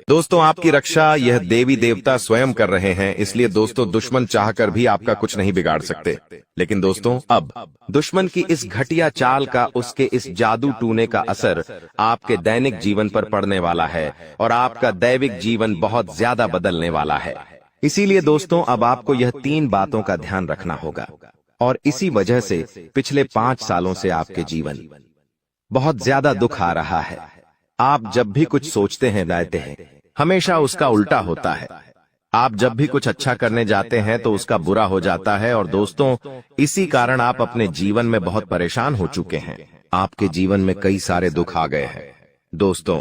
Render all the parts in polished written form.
दोस्तों, आपकी रक्षा यह देवी देवता स्वयं कर रहे हैं, इसलिए दोस्तों दुश्मन चाहकर भी आपका कुछ नहीं बिगाड़ सकते। लेकिन दोस्तों, अब दुश्मन की इस घटिया चाल का, उसके इस जादू टूने का असर आपके दैनिक जीवन पर पड़ने वाला है और आपका दैविक जीवन बहुत ज्यादा बदलने वाला है। इसीलिए दोस्तों, अब आपको यह 3 बातों का ध्यान रखना होगा और इसी वजह से पिछले 5 सालों से आपके जीवन बहुत ज्यादा दुख आ रहा है। आप जब भी कुछ सोचते हैं, रहते हैं, हमेशा उसका उल्टा होता है। आप जब भी कुछ अच्छा करने जाते हैं तो उसका बुरा हो जाता है और दोस्तों, इसी कारण आप अपने जीवन में बहुत परेशान हो चुके हैं। आपके जीवन में कई सारे दुख आ गए हैं। दोस्तों,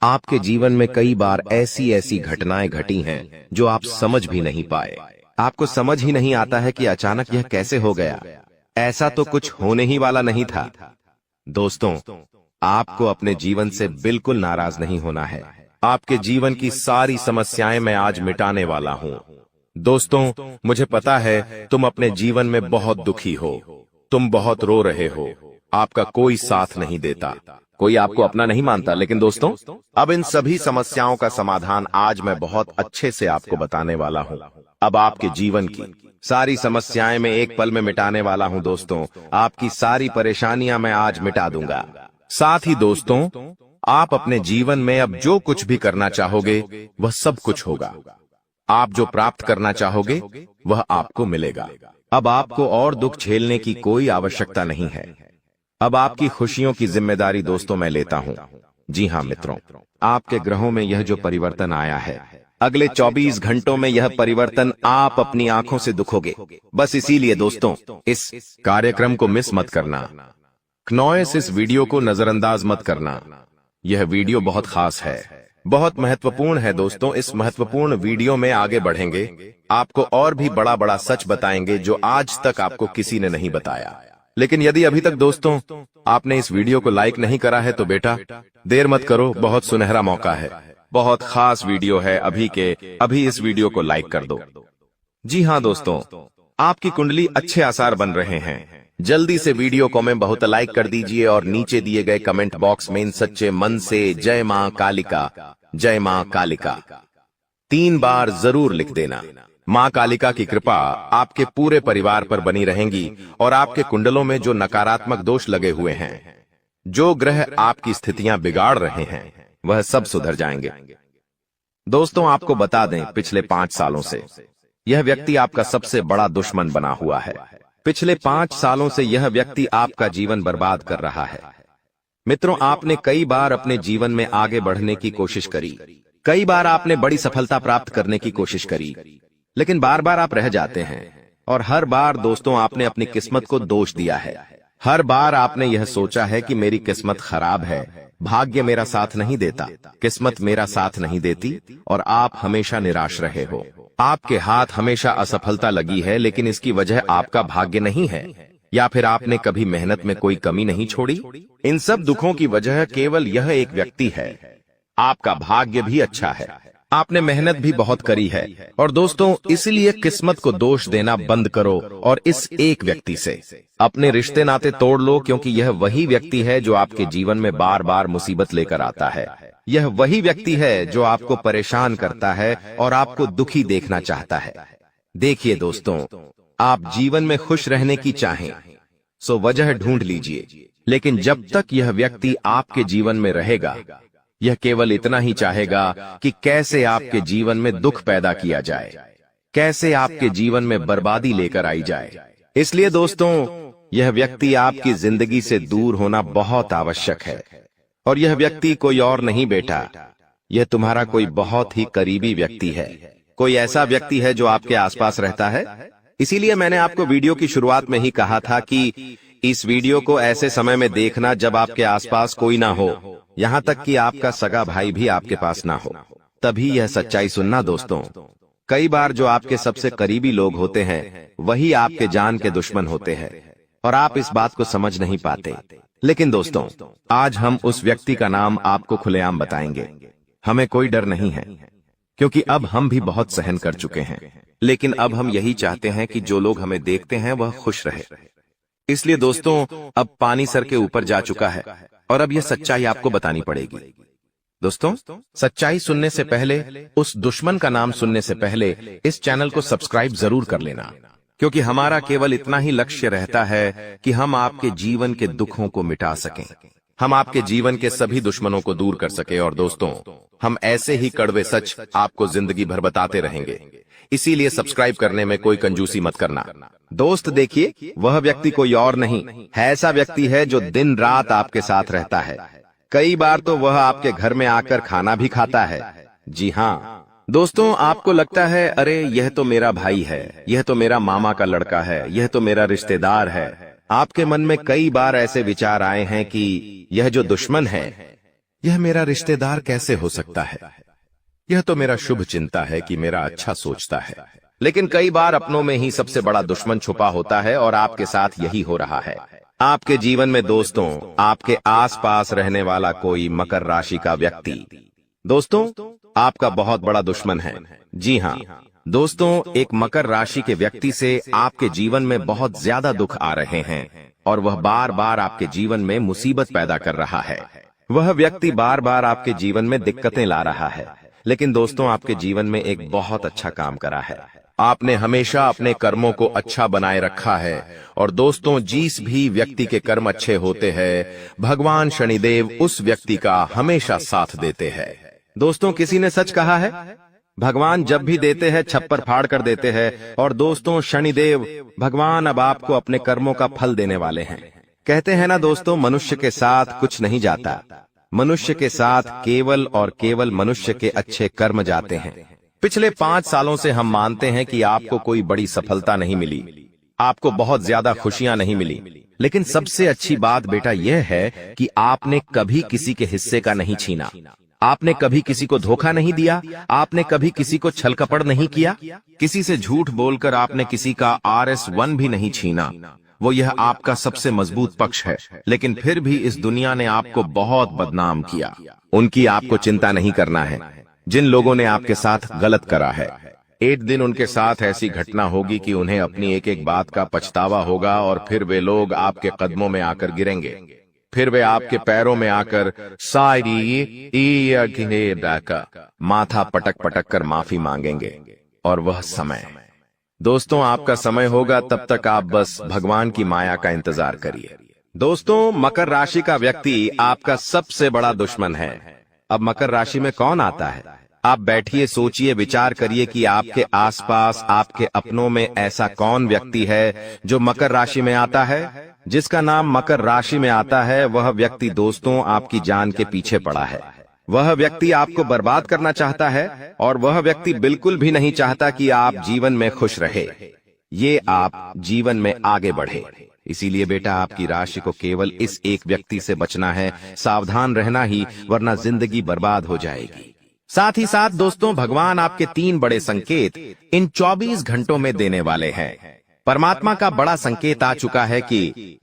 आपके जीवन में कई बार ऐसी ऐसी घटनाएं घटी हैं जो आप समझ भी नहीं पाए। आपको समझ ही नहीं आता है कि अचानक यह कैसे हो गया। ऐसा तो कुछ होने ही वाला नहीं था। दोस्तों, आपको अपने जीवन से बिल्कुल नाराज नहीं होना है। आपके जीवन की सारी समस्याएं मैं आज मिटाने वाला हूं। दोस्तों, मुझे पता है तुम अपने जीवन में बहुत दुखी हो, तुम बहुत रो रहे हो, आपका कोई साथ नहीं देता, कोई आपको अपना नहीं मानता। लेकिन दोस्तों, अब इन सभी समस्याओं का समाधान आज मैं बहुत अच्छे से आपको बताने वाला हूं। अब आपके जीवन की सारी समस्याएं मैं एक पल में मिटाने वाला हूं। दोस्तों, आपकी सारी परेशानियां मैं आज मिटा दूंगा। साथ ही दोस्तों, आप अपने जीवन में अब जो कुछ भी करना चाहोगे वह सब कुछ होगा। आप जो प्राप्त करना चाहोगे वह आपको मिलेगा। अब आपको और दुख झेलने की कोई आवश्यकता नहीं है। अब आपकी खुशियों की जिम्मेदारी दोस्तों मैं लेता हूं। जी हां मित्रों, आपके ग्रहों में यह जो परिवर्तन आया है, अगले 24 घंटों में यह परिवर्तन आप अपनी आंखों से दुखोगे। बस इसीलिए दोस्तों, इस कार्यक्रम को मिस मत करना। क्नॉयस इस वीडियो को नजरअंदाज मत करना। यह वीडियो बहुत खास है, बहुत महत्वपूर्ण है। दोस्तों, इस महत्वपूर्ण वीडियो में आगे बढ़ेंगे, आपको और भी बड़ा बड़ा सच बताएंगे जो आज तक आपको किसी ने नहीं बताया। लेकिन यदि अभी तक दोस्तों आपने इस वीडियो को लाइक नहीं करा है तो बेटा देर मत करो, बहुत सुनहरा मौका है, बहुत खास वीडियो है। अभी इस वीडियो को लाइक कर दो। जी हां दोस्तों, आपकी कुंडली अच्छे आसार बन रहे हैं। जल्दी से वीडियो को में बहुत लाइक कर दीजिए और नीचे दिए गए कमेंट बॉक्स में इन सच्चे मन से जय मां कालिका, जय मां कालिका 3 बार जरूर लिख देना। मां कालिका की कृपा आपके पूरे परिवार पर बनी रहेंगी और आपके कुंडलों में जो नकारात्मक दोष लगे हुए हैं, जो ग्रह आपकी स्थितियां बिगाड़ रहे हैं, वह सब सुधर जाएंगे। दोस्तों, आपको बता दें, पिछले 5 सालों से यह व्यक्ति आपका सबसे बड़ा दुश्मन बना हुआ है। पिछले 5 सालों से यह व्यक्ति आपका जीवन बर्बाद कर रहा है। मित्रों, आपने कई बार अपने जीवन में आगे बढ़ने की कोशिश करी, कई बार आपने बड़ी सफलता प्राप्त करने की कोशिश करी, लेकिन बार बार आप रह जाते हैं। और हर बार दोस्तों आपने अपनी किस्मत को दोष दिया है। हर बार आपने यह सोचा है कि मेरी किस्मत खराब है, भाग्य मेरा साथ नहीं देता, किस्मत मेरा साथ नहीं देती, और आप हमेशा निराश रहे हो। आपके हाथ हमेशा असफलता लगी है, लेकिन इसकी वजह आपका भाग्य नहीं है, या फिर आपने कभी मेहनत में कोई कमी नहीं छोड़ी। इन सब दुखों की वजह केवल यह एक व्यक्ति है। आपका भाग्य भी अच्छा है, आपने मेहनत भी बहुत करी है। और दोस्तों, इसलिए किस्मत को दोष देना बंद करो और इस एक व्यक्ति से अपने रिश्ते नाते तोड़ लो, क्योंकि यह वही व्यक्ति है जो आपके जीवन में बार बार मुसीबत लेकर आता है। यह वही व्यक्ति है जो आपको परेशान करता है और आपको दुखी देखना चाहता है। देखिए दोस्तों, आप जीवन में खुश रहने की चाहें सो वजह ढूंढ लीजिए, लेकिन जब तक यह व्यक्ति आपके जीवन में रहेगा, यह केवल इतना ही चाहेगा कि कैसे आपके जीवन में दुख पैदा किया जाए, कैसे आपके जीवन में बर्बादी लेकर आई जाए। इसलिए दोस्तों, यह व्यक्ति आपकी जिंदगी से दूर होना बहुत आवश्यक है। और यह व्यक्ति कोई और नहीं बेटा, यह तुम्हारा कोई बहुत ही करीबी व्यक्ति है, कोई ऐसा व्यक्ति है जो आपके आसपास रहता है। इसीलिए मैंने आपको वीडियो की शुरुआत में ही कहा था कि इस वीडियो को ऐसे समय में देखना जब आपके आसपास कोई ना हो, यहाँ तक कि आपका सगा भाई भी आपके पास ना हो, तभी यह सच्चाई सुनना। दोस्तों, कई बार जो आपके सबसे करीबी लोग होते हैं वही आपके जान के दुश्मन होते हैं और आप इस बात को समझ नहीं पाते। लेकिन दोस्तों, आज हम उस व्यक्ति का नाम आपको खुलेआम बताएंगे। हमें कोई डर नहीं है, क्योंकि अब हम भी बहुत सहन कर चुके हैं। लेकिन अब हम यही चाहते हैं कि जो लोग हमें देखते हैं वह खुश रहे। इसलिए दोस्तों, अब पानी सर के ऊपर जा चुका है और अब यह सच्चाई आपको बतानी पड़ेगी। दोस्तों, सच्चाई सुनने से पहले, उस दुश्मन का नाम सुनने से पहले इस चैनल को सब्सक्राइब जरूर कर लेना, क्योंकि हमारा केवल इतना ही लक्ष्य रहता है कि हम आपके जीवन के दुखों को मिटा सकें, हम आपके जीवन के सभी दुश्मनों को दूर कर सके। और दोस्तों, हम ऐसे ही कड़वे सच आपको जिंदगी भर बताते रहेंगे, इसीलिए सब्सक्राइब करने में कोई कंजूसी मत करना। दोस्त देखिए, वह व्यक्ति कोई और नहीं है, ऐसा व्यक्ति है जो दिन रात आपके साथ रहता है। कई बार तो वह आपके घर में आकर खाना भी खाता है। जी हाँ दोस्तों, आपको लगता है अरे यह तो मेरा भाई है, यह तो मेरा मामा का लड़का है, यह तो मेरा रिश्तेदार है। आपके मन में कई बार ऐसे विचार आए हैं कि यह जो दुश्मन है, यह मेरा रिश्तेदार कैसे हो सकता है, यह तो मेरा शुभ चिंता है कि मेरा अच्छा सोचता है। लेकिन कई बार अपनों में ही सबसे बड़ा दुश्मन छुपा होता है और आपके साथ यही हो रहा है। आपके जीवन में दोस्तों, आपके आसपास रहने वाला कोई मकर राशि का व्यक्ति दोस्तों आपका बहुत बड़ा दुश्मन है। जी हाँ दोस्तों, एक मकर राशि के व्यक्ति से आपके जीवन में बहुत ज्यादा दुख आ रहे हैं और वह बार बार आपके जीवन में मुसीबत पैदा कर रहा है। वह व्यक्ति बार बार आपके जीवन में दिक्कतें ला रहा है, लेकिन दोस्तों आपके जीवन में एक बहुत अच्छा काम करा है। आपने हमेशा अपने कर्मों को अच्छा बनाए रखा है। और दोस्तों, जिस भी व्यक्ति के कर्म अच्छे होते हैं, भगवान शनिदेव उस व्यक्ति का हमेशा साथ देते हैं। दोस्तों, किसी ने सच कहा है, भगवान जब भी देते हैं छप्पर फाड़ कर देते हैं। और दोस्तों, शनिदेव भगवान अब आपको अपने कर्मों का फल देने वाले हैं। कहते हैं ना दोस्तों, मनुष्य के साथ कुछ नहीं जाता, मनुष्य के साथ केवल और केवल मनुष्य के अच्छे कर्म जाते हैं। पिछले 5 सालों से हम मानते हैं कि आपको कोई बड़ी सफलता नहीं मिली, आपको बहुत ज्यादा खुशियां नहीं मिली, लेकिन सबसे अच्छी बात बेटा यह है कि आपने कभी किसी के हिस्से का नहीं छीना, आपने कभी किसी को धोखा नहीं दिया, आपने कभी किसी को छल कपट नहीं किया, किसी से झूठ बोलकर आपने किसी का RS1 भी नहीं छीना। वो यह आपका सबसे मजबूत पक्ष है, लेकिन फिर भी इस दुनिया ने आपको बहुत बदनाम किया। उनकी आपको चिंता नहीं करना है। जिन लोगों ने आपके साथ गलत करा है, एक दिन उनके साथ ऐसी घटना होगी कि उन्हें अपनी एक एक बात का पछतावा होगा और फिर वे लोग आपके कदमों में आकर गिरेंगे, फिर वे आपके पैरों में आकर माथा पटक पटक कर माफी मांगेंगे। और वह समय दोस्तों आपका समय होगा, तब तक आप बस भगवान की माया का इंतजार करिए। दोस्तों, मकर राशि का व्यक्ति आपका सबसे बड़ा दुश्मन है। अब मकर राशि में कौन आता है? आप बैठिए, सोचिए, विचार करिए कि आपके आसपास, आपके अपनों में ऐसा कौन व्यक्ति है जो मकर राशि में आता है। जिसका नाम मकर राशि में आता है, वह व्यक्ति दोस्तों आपकी जान के पीछे पड़ा है। वह व्यक्ति आपको बर्बाद करना चाहता है और वह व्यक्ति बिल्कुल भी नहीं चाहता कि आप जीवन में खुश रहे, ये आप जीवन में आगे बढ़े। इसीलिए बेटा, आपकी राशि को केवल इस एक व्यक्ति से बचना है, सावधान रहना ही, वरना जिंदगी बर्बाद हो जाएगी। साथ ही साथ दोस्तों, भगवान आपके 3 बड़े संकेत इन 24 घंटों में देने वाले हैं। परमात्मा का बड़ा संकेत आ चुका है कि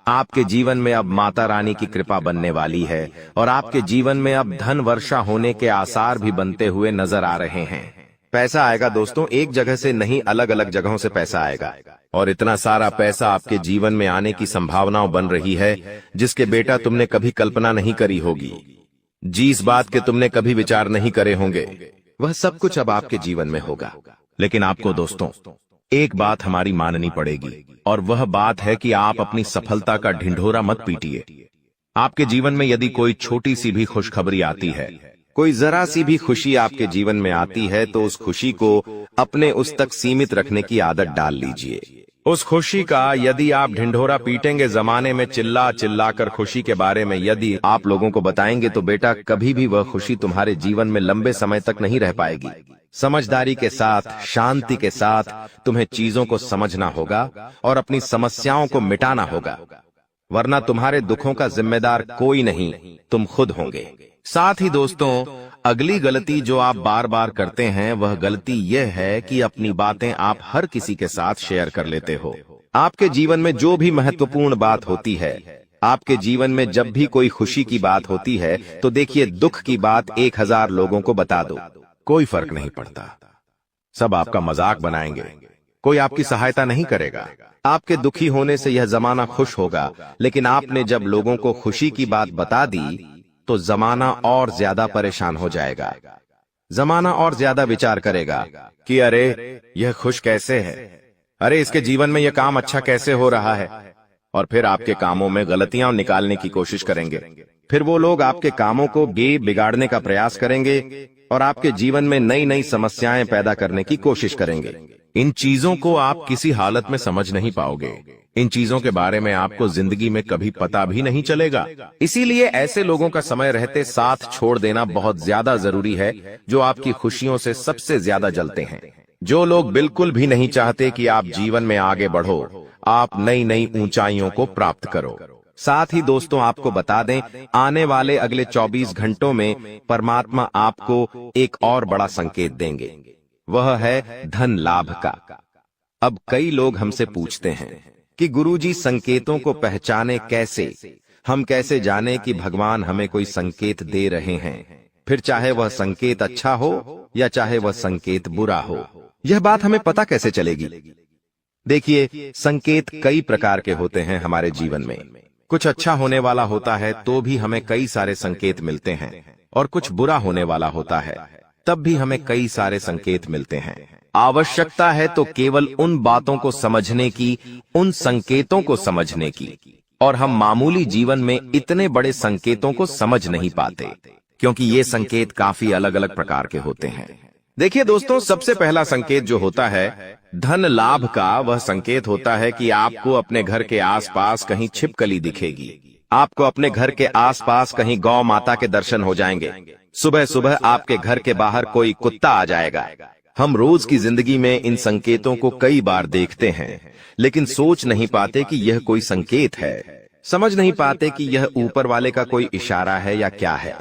आपके जीवन में अब माता रानी की कृपा बनने वाली है और आपके जीवन में अब धन वर्षा होने के आसार भी बनते हुए नजर आ रहे हैं। पैसा आएगा दोस्तों, एक जगह से नहीं, अलग अलग जगहों से पैसा आएगा और इतना सारा पैसा आपके जीवन में आने की संभावनाएं बन रही है जिसके बेटा तुमने कभी कल्पना नहीं करी होगी। जिस बात के तुमने कभी विचार नहीं करे होंगे, वह सब कुछ अब आपके जीवन में होगा। लेकिन आपको दोस्तों एक बात हमारी माननी पड़ेगी, और वह बात है कि आप अपनी सफलता का ढिंढोरा मत पीटिए। आपके जीवन में यदि कोई छोटी सी भी खुशखबरी आती है, कोई जरा सी भी खुशी आपके जीवन में आती है, तो उस खुशी को अपने उस तक सीमित रखने की आदत डाल लीजिए। उस खुशी का यदि आप ढिंढोरा पीटेंगे, जमाने में चिल्ला चिल्ला कर खुशी के बारे में यदि आप लोगों को बताएंगे, तो बेटा कभी भी वह खुशी तुम्हारे जीवन में लंबे समय तक नहीं रह पाएगी। समझदारी के साथ, शांति के साथ तुम्हें चीजों को समझना होगा और अपनी समस्याओं को मिटाना होगा, वरना तुम्हारे दुखों का जिम्मेदार कोई नहीं, तुम खुद होंगे। साथ ही दोस्तों, अगली गलती जो आप बार बार करते हैं, वह गलती यह है कि अपनी बातें आप हर किसी के साथ शेयर कर लेते हो। आपके जीवन में जो भी महत्वपूर्ण बात होती है, आपके जीवन में जब भी कोई खुशी की बात होती है, तो देखिए दुख की बात 1000 लोगों को बता दो, कोई फर्क नहीं पड़ता। सब आपका मजाक बनाएंगे, कोई आपकी सहायता नहीं करेगा। आपके दुखी होने से यह जमाना खुश होगा, लेकिन आपने जब लोगों को खुशी की बात बता दी, तो जमाना और ज्यादा परेशान हो जाएगा। जमाना और ज्यादा विचार करेगा कि अरे यह खुश कैसे है, अरे इसके जीवन में यह काम अच्छा कैसे हो रहा है, और फिर आपके कामों में गलतियां निकालने की कोशिश करेंगे। फिर वो लोग आपके कामों को बिगाड़ने का प्रयास करेंगे और आपके जीवन में नई नई समस्याएं पैदा करने की कोशिश करेंगे। इन चीजों को आप किसी हालत में समझ नहीं पाओगे। इन चीजों के बारे में आपको जिंदगी में कभी पता भी नहीं चलेगा। इसीलिए ऐसे लोगों का समय रहते साथ छोड़ देना बहुत ज्यादा जरूरी है, जो आपकी खुशियों से सबसे ज्यादा जलते हैं। जो लोग बिल्कुल भी नहीं चाहते कि आप जीवन में आगे बढ़ो, आप नई नई ऊंचाइयों को प्राप्त करो। साथ ही दोस्तों, आपको बता दें, आने वाले अगले 24 घंटों में परमात्मा आपको एक और बड़ा संकेत देंगे। वह है धन लाभ का। अब कई लोग हमसे पूछते हैं कि गुरुजी, संकेतों को पहचाने कैसे? हम कैसे जाने कि भगवान हमें कोई संकेत दे रहे हैं, फिर चाहे वह संकेत अच्छा हो या चाहे वह संकेत बुरा हो? यह बात हमें पता कैसे चलेगी? देखिए, संकेत कई प्रकार के होते हैं हमारे जीवन में। कुछ अच्छा होने वाला होता है तो भी हमें कई सारे संकेत मिलते हैं, और कुछ बुरा होने वाला होता है तब भी हमें कई सारे संकेत मिलते हैं। आवश्यकता है तो केवल उन बातों को समझने की, उन संकेतों को समझने की, और हम मामूली जीवन में इतने बड़े संकेतों को समझ नहीं पाते, क्योंकि ये संकेत काफी अलग अलग प्रकार के होते हैं। देखिए दोस्तों, सबसे पहला संकेत जो होता है धन लाभ का, वह संकेत होता है कि आपको अपने घर के आसपास कहीं छिपकली दिखेगी। आपको अपने घर के आसपास कहीं गौ माता के दर्शन हो जाएंगे। सुबह सुबह आपके घर के बाहर कोई कुत्ता आ जाएगा। हम रोज की जिंदगी में इन संकेतों को कई बार देखते हैं, लेकिन सोच नहीं पाते कि यह कोई संकेत है, समझ नहीं पाते कि यह ऊपर वाले का कोई इशारा है या क्या है।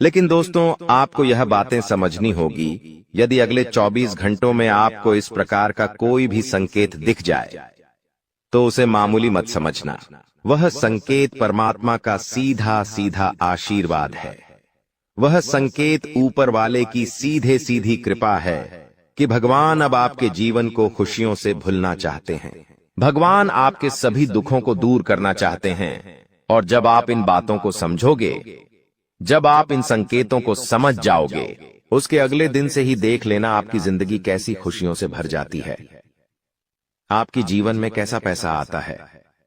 लेकिन दोस्तों, आपको यह बातें समझनी होगी। यदि अगले 24 घंटों में आपको इस प्रकार का कोई भी संकेत दिख जाए तो उसे मामूली मत समझना। वह संकेत परमात्मा का सीधा सीधा आशीर्वाद है। वह संकेत ऊपर वाले की सीधे सीधी कृपा है कि भगवान अब आपके जीवन को खुशियों से भुलना चाहते हैं। भगवान आपके सभी दुखों को दूर करना चाहते हैं। और जब आप इन बातों को समझोगे, जब आप इन संकेतों को समझ जाओगे, उसके अगले दिन से ही देख लेना आपकी जिंदगी कैसी खुशियों से भर जाती है। आपकी जीवन में कैसा पैसा आता है।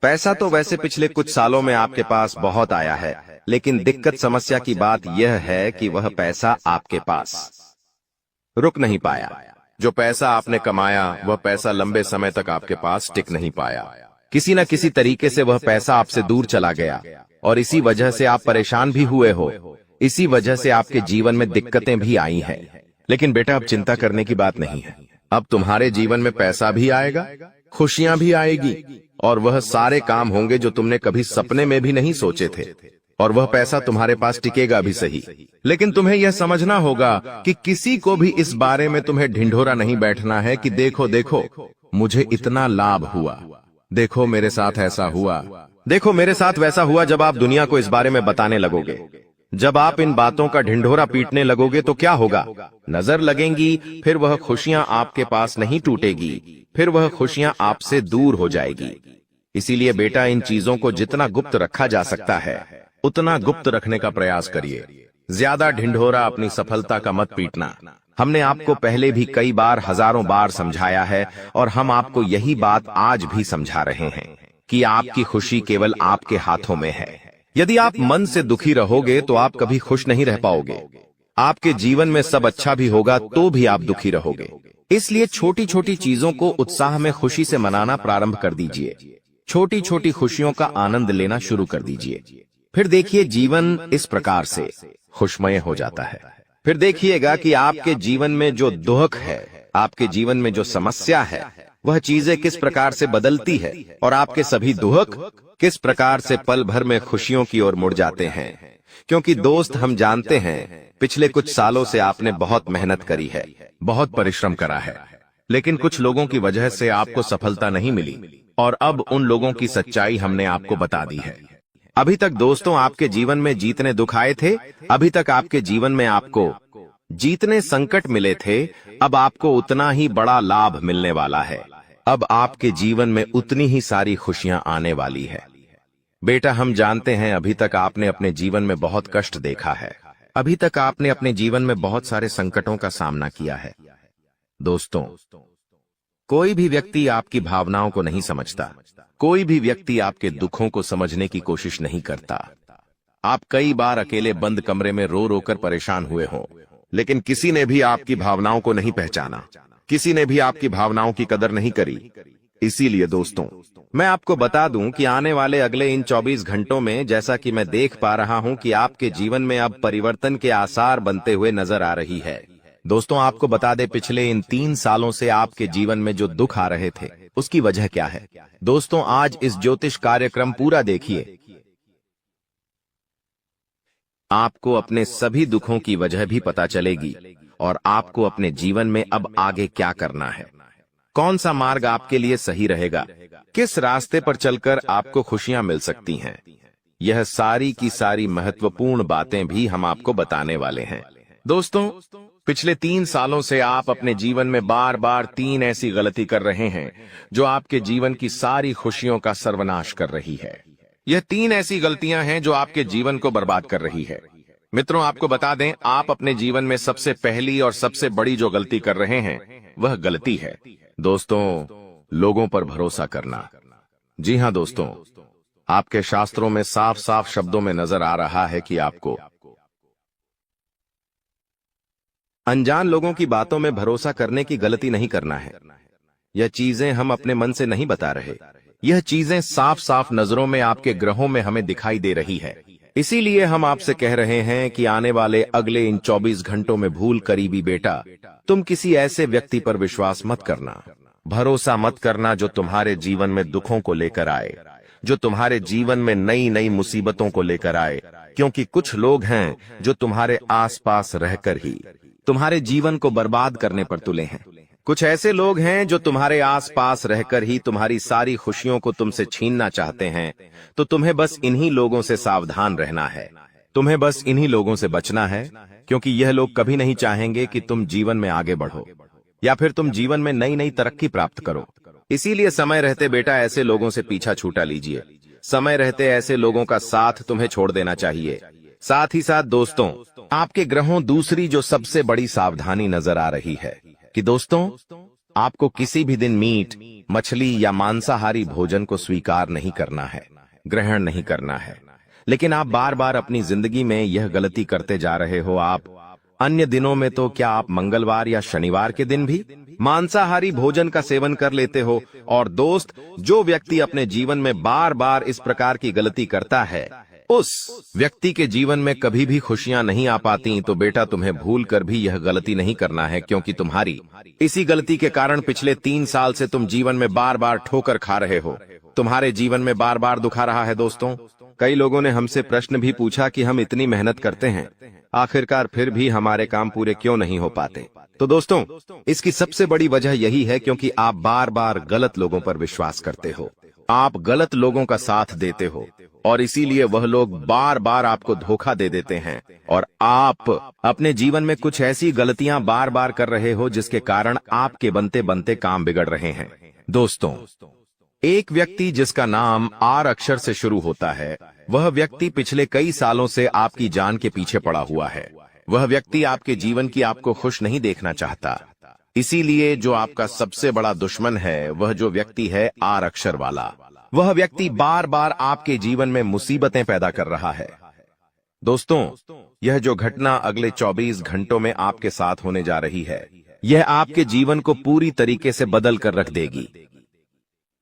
पैसा तो वैसे पिछले कुछ सालों में आपके पास बहुत आया है, लेकिन दिक्कत समस्या की बात यह है कि वह पैसा आपके पास रुक नहीं पाया। जो पैसा आपने कमाया, वह पैसा लंबे समय तक आपके पास टिक नहीं पाया। किसी न किसी तरीके से वह पैसा आपसे दूर चला गया, और इसी वजह से आप परेशान भी हुए हो। इसी वजह से आपके जीवन में दिक्कतें भी आई हैं। लेकिन बेटा, अब चिंता करने की बात नहीं है। अब तुम्हारे जीवन में पैसा भी आएगा, खुशियां भी आएगी, और वह सारे काम होंगे जो तुमने कभी सपने में भी नहीं सोचे थे। और वह पैसा तुम्हारे पास टिकेगा भी सही, लेकिन तुम्हें यह समझना होगा कि किसी को भी इस बारे में तुम्हें ढिंढोरा नहीं बैठना है कि देखो देखो मुझे इतना लाभ हुआ, देखो मेरे साथ ऐसा हुआ, देखो मेरे साथ वैसा हुआ। जब आप दुनिया को इस बारे में बताने लगोगे, जब आप इन बातों का ढिंढोरा पीटने लगोगे, तो क्या होगा? नजर लगेंगी, फिर वह खुशियां आपके पास नहीं टूटेगी, फिर वह खुशियां आपसे दूर हो जाएगी। इसीलिए बेटा, इन चीजों को जितना गुप्त रखा जा सकता है उतना गुप्त रखने का प्रयास करिए। ज्यादा ढिंढोरा अपनी सफलता का मत पीटना। हमने आपको पहले भी कई बार, हजारों बार समझाया है, और हम आपको यही बात आज भी समझा रहे हैं कि आपकी खुशी केवल आपके हाथों में है। यदि आप मन से दुखी रहोगे तो आप कभी खुश नहीं रह पाओगे। आपके जीवन में सब अच्छा भी होगा तो भी आप दुखी रहोगे। इसलिए छोटी छोटी चीजों को उत्साह में खुशी से मनाना प्रारंभ कर दीजिए। छोटी छोटी खुशियों का आनंद लेना शुरू कर दीजिए। फिर देखिए, जीवन इस प्रकार से खुशमय हो जाता है। फिर देखिएगा कि आपके जीवन में जो दुख है, आपके जीवन में जो समस्या है, वह चीजें किस प्रकार से बदलती है, और आपके सभी दुख किस प्रकार से पल भर में खुशियों की ओर मुड़ जाते हैं। क्योंकि दोस्त, हम जानते हैं पिछले कुछ सालों से आपने बहुत मेहनत करी है, बहुत परिश्रम करा है, लेकिन कुछ लोगों की वजह से आपको सफलता नहीं मिली, और अब उन लोगों की सच्चाई हमने आपको बता दी है। अभी तक दोस्तों आपके जीवन में जितने दुख आए थे, अभी तक आपके जीवन में आपको जितने संकट मिले थे, अब आपको उतना ही बड़ा लाभ मिलने वाला है। अब आपके जीवन में उतनी ही सारी खुशियां आने वाली है। बेटा, हम जानते हैं अभी तक आपने अपने जीवन में बहुत कष्ट देखा है। अभी तक आपने अपने जीवन में बहुत सारे संकटों का सामना किया है। दोस्तों, कोई भी व्यक्ति आपकी भावनाओं को नहीं समझता। कोई भी व्यक्ति आपके दुखों को समझने की कोशिश नहीं करता। आप कई बार अकेले बंद कमरे में रो रो कर परेशान हुए हों, लेकिन किसी ने भी आपकी भावनाओं को नहीं पहचाना। किसी ने भी आपकी भावनाओं की कदर नहीं करी। इसीलिए दोस्तों, मैं आपको बता दूं कि आने वाले अगले इन 24 घंटों में, जैसा कि मैं देख पा रहा हूं कि आपके जीवन में अब परिवर्तन के आसार बनते हुए नजर आ रही है। दोस्तों, आपको बता दें, पिछले इन 3 सालों से आपके जीवन में जो दुख आ रहे थे, उसकी वजह क्या है। दोस्तों, आज इस ज्योतिष कार्यक्रम पूरा देखिए। आपको अपने सभी दुखों की वजह भी पता चलेगी और आपको अपने जीवन में अब आगे क्या करना है, कौन सा मार्ग आपके लिए सही रहेगा, किस रास्ते पर चलकर आपको खुशियां मिल सकती हैं। यह सारी की सारी महत्वपूर्ण बातें भी हम आपको बताने वाले हैं। दोस्तों, पिछले 3 सालों से आप अपने जीवन में बार बार 3 ऐसी गलती कर रहे हैं जो आपके जीवन की सारी खुशियों का सर्वनाश कर रही है। यह 3 ऐसी गलतियां हैं जो आपके जीवन को बर्बाद कर रही है। मित्रों, आपको बता दें, आप अपने जीवन में सबसे पहली और सबसे बड़ी जो गलती कर रहे हैं, वह गलती है दोस्तों, लोगों पर भरोसा करना। जी हां दोस्तों, आपके शास्त्रों में साफ साफ शब्दों में नजर आ रहा है कि आपको अनजान लोगों की बातों में भरोसा करने की गलती नहीं करना है। यह चीजें हम अपने मन से नहीं बता रहे। यह चीजें साफ साफ नजरों में आपके ग्रहों में हमें दिखाई दे रही है। इसीलिए हम आपसे कह रहे हैं कि आने वाले अगले इन 24 घंटों में भूल करीबी बेटा, तुम किसी ऐसे व्यक्ति पर विश्वास मत करना, भरोसा मत करना जो तुम्हारे जीवन में दुखों को लेकर आए, जो तुम्हारे जीवन में नई नई मुसीबतों को लेकर आए। क्योंकि कुछ लोग हैं जो तुम्हारे आसपास रहकर ही तुम्हारे जीवन को बर्बाद करने पर तुले हैं। कुछ ऐसे लोग हैं जो तुम्हारे आसपास रहकर ही तुम्हारी सारी खुशियों को तुमसे छीनना चाहते हैं। तो तुम्हें बस इन्हीं लोगों से सावधान रहना है। तुम्हें बस इन्हीं लोगों से बचना है, क्योंकि यह लोग कभी नहीं चाहेंगे कि तुम जीवन में आगे बढ़ो या फिर तुम जीवन में नई नई तरक्की प्राप्त करो। इसीलिए समय रहते बेटा ऐसे लोगों से पीछा छूटा लीजिए। समय रहते ऐसे लोगों का साथ तुम्हें छोड़ देना चाहिए। साथ ही साथ दोस्तों, आपके ग्रहों दूसरी जो सबसे बड़ी सावधानी नजर आ रही है कि दोस्तों, आपको किसी भी दिन मीट, मछली या मांसाहारी भोजन को स्वीकार नहीं करना है, ग्रहण नहीं करना है। लेकिन आप बार बार अपनी जिंदगी में यह गलती करते जा रहे हो। आप अन्य दिनों में तो क्या आप मंगलवार या शनिवार के दिन भी मांसाहारी भोजन का सेवन कर लेते हो। और दोस्त, जो व्यक्ति अपने जीवन में बार बार इस प्रकार की गलती करता है, उस व्यक्ति के जीवन में कभी भी खुशियां नहीं आ पाती। तो बेटा, तुम्हें भूल कर भी यह गलती नहीं करना है, क्योंकि तुम्हारी इसी गलती के कारण पिछले 3 साल से तुम जीवन में बार बार ठोकर खा रहे हो। तुम्हारे जीवन में बार बार दुख आ रहा है। दोस्तों, कई लोगों ने हमसे प्रश्न भी पूछा कि हम इतनी मेहनत करते हैं, आखिरकार फिर भी हमारे काम पूरे क्यों नहीं हो पाते। तो दोस्तों, इसकी सबसे बड़ी वजह यही है क्योंकि आप बार बार गलत लोगों पर विश्वास करते हो, आप गलत लोगों का साथ देते हो, और इसीलिए वह लोग बार बार आपको धोखा दे देते हैं। और आप अपने जीवन में कुछ ऐसी गलतियां बार बार कर रहे हो जिसके कारण आपके बनते बनते काम बिगड़ रहे हैं। दोस्तों, एक व्यक्ति जिसका नाम आर अक्षर से शुरू होता है, वह व्यक्ति पिछले कई सालों से आपकी जान के पीछे पड़ा हुआ है। वह व्यक्ति आपके जीवन की आपको खुश नहीं देखना चाहता। इसीलिए जो आपका सबसे बड़ा दुश्मन है, वह जो व्यक्ति है आर अक्षर वाला, वह व्यक्ति बार बार आपके जीवन में मुसीबतें पैदा कर रहा है। दोस्तों, यह जो घटना अगले 24 घंटों में आपके साथ होने जा रही है, यह आपके जीवन को पूरी तरीके से बदल कर रख देगी।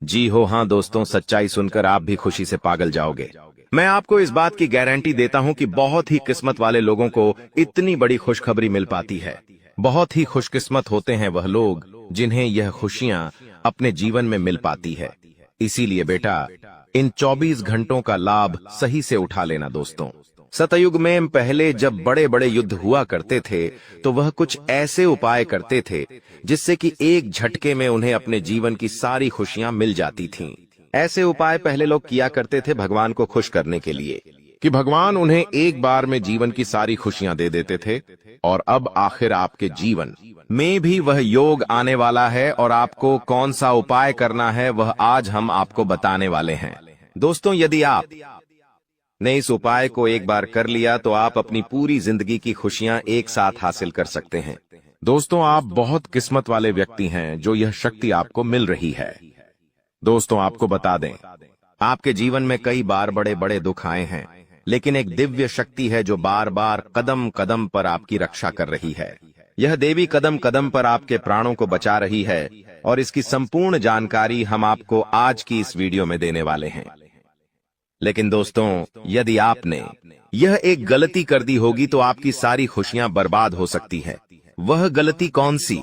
जी हो हाँ दोस्तों, सच्चाई सुनकर आप भी खुशी से पागल जाओगे। मैं आपको इस बात की गारंटी देता हूं कि बहुत ही किस्मत वाले लोगों को इतनी बड़ी खुशखबरी मिल पाती है। बहुत ही खुशकिस्मत होते हैं वह लोग जिन्हें यह खुशियां अपने जीवन में मिल पाती है। इसीलिए बेटा, इन 24 घंटों का लाभ सही से उठा लेना। दोस्तों, सतयुग में पहले जब बड़े बड़े युद्ध हुआ करते थे, तो वह कुछ ऐसे उपाय करते थे जिससे कि एक झटके में उन्हें अपने जीवन की सारी खुशियां मिल जाती थीं। ऐसे उपाय पहले लोग किया करते थे भगवान को खुश करने के लिए, कि भगवान उन्हें एक बार में जीवन की सारी खुशियां दे देते थे। और अब आखिर आपके जीवन में भी वह योग आने वाला है, और आपको कौन सा उपाय करना है वह आज हम आपको बताने वाले हैं। दोस्तों, यदि आप ने इस उपाय को एक बार कर लिया तो आप अपनी पूरी जिंदगी की खुशियां एक साथ हासिल कर सकते हैं। दोस्तों, आप बहुत किस्मत वाले व्यक्ति हैं जो यह शक्ति आपको मिल रही है। दोस्तों, आपको बता दें, आपके जीवन में कई बार बड़े बड़े दुख आए हैं, लेकिन एक दिव्य शक्ति है जो बार बार कदम कदम पर आपकी रक्षा कर रही है। यह देवी कदम कदम पर आपके प्राणों को बचा रही है और इसकी संपूर्ण जानकारी हम आपको आज की इस वीडियो में देने वाले हैं। लेकिन दोस्तों, यदि आपने यह एक गलती कर दी होगी तो आपकी सारी खुशियां बर्बाद हो सकती है। वह गलती कौन सी?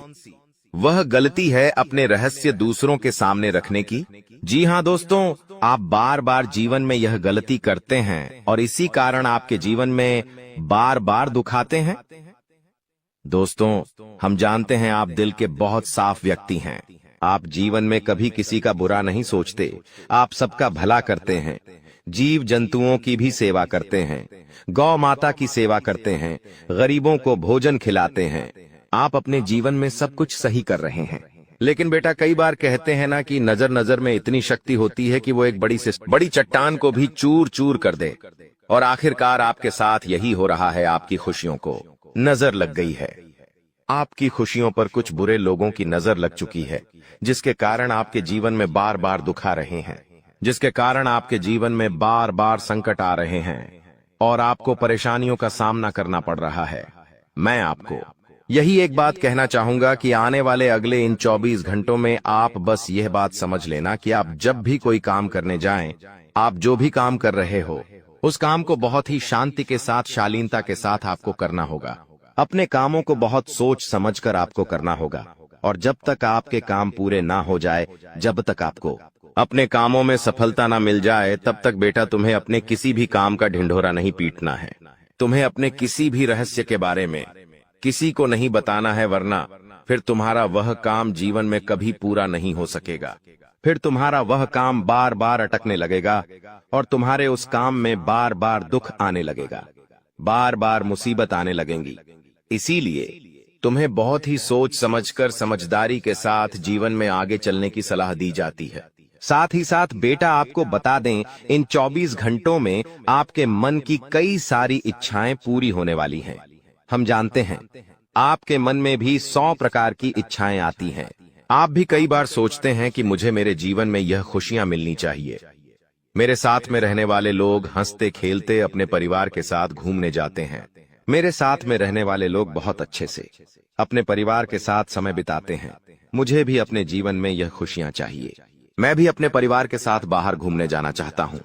वह गलती है अपने रहस्य दूसरों के सामने रखने की। जी हाँ दोस्तों, आप बार बार जीवन में यह गलती करते हैं और इसी कारण आपके जीवन में बार बार दुख आते हैं। दोस्तों, हम जानते हैं आप दिल के बहुत साफ व्यक्ति हैं। आप जीवन में कभी किसी का बुरा नहीं सोचते, आप सबका भला करते हैं, जीव जंतुओं की भी सेवा करते हैं, गौ माता की सेवा करते हैं, गरीबों को भोजन खिलाते हैं। आप अपने जीवन में सब कुछ सही कर रहे हैं। लेकिन बेटा, कई बार कहते हैं ना कि नजर नजर में इतनी शक्ति होती है कि वो एक बड़ी चट्टान को भी चूर चूर कर दे। और आखिरकार आपके साथ यही हो रहा है। आपकी खुशियों को नजर लग गई है। आपकी खुशियों पर कुछ बुरे लोगों की नजर लग चुकी है, जिसके कारण आपके जीवन में बार बार दुख आ रहे हैं, जिसके कारण आपके जीवन में बार बार संकट आ रहे हैं और आपको परेशानियों का सामना करना पड़ रहा है। मैं आपको यही एक बात कहना चाहूंगा कि आने वाले अगले इन 24 घंटों में आप बस यह बात समझ लेना कि आप जब भी कोई काम करने जाएं, आप जो भी काम कर रहे हो, उस काम को बहुत ही शांति के साथ, शालीनता के साथ आपको करना होगा। अपने कामों को बहुत सोच समझकर आपको करना होगा और जब तक आपके काम पूरे ना हो जाए, जब तक आपको अपने कामों में सफलता ना मिल जाए, तब तक बेटा तुम्हें अपने किसी भी काम का ढिंढोरा नहीं पीटना है। तुम्हें अपने किसी भी रहस्य के बारे में किसी को नहीं बताना है, वरना फिर तुम्हारा वह काम जीवन में कभी पूरा नहीं हो सकेगा। फिर तुम्हारा वह काम बार बार अटकने लगेगा और तुम्हारे उस काम में बार बार दुख आने लगेगा, बार बार मुसीबत आने लगेंगी। इसीलिए तुम्हें बहुत ही सोच समझकर, समझदारी के साथ जीवन में आगे चलने की सलाह दी जाती है। साथ ही साथ बेटा, आपको बता दें, इन 24 घंटों में आपके मन की कई सारी इच्छाएं पूरी होने वाली हैं। हम जानते हैं आपके मन में भी 100 प्रकार की इच्छाएं आती हैं। आप भी कई बार सोचते हैं कि मुझे मेरे जीवन में यह खुशियां मिलनी चाहिए। मेरे साथ में रहने वाले लोग हंसते खेलते अपने परिवार के साथ घूमने जाते हैं। मेरे साथ में रहने वाले लोग बहुत अच्छे से अपने परिवार के साथ समय बिताते हैं। मुझे भी अपने जीवन में यह खुशियां चाहिए। मैं भी अपने परिवार के साथ बाहर घूमने जाना चाहता हूँ।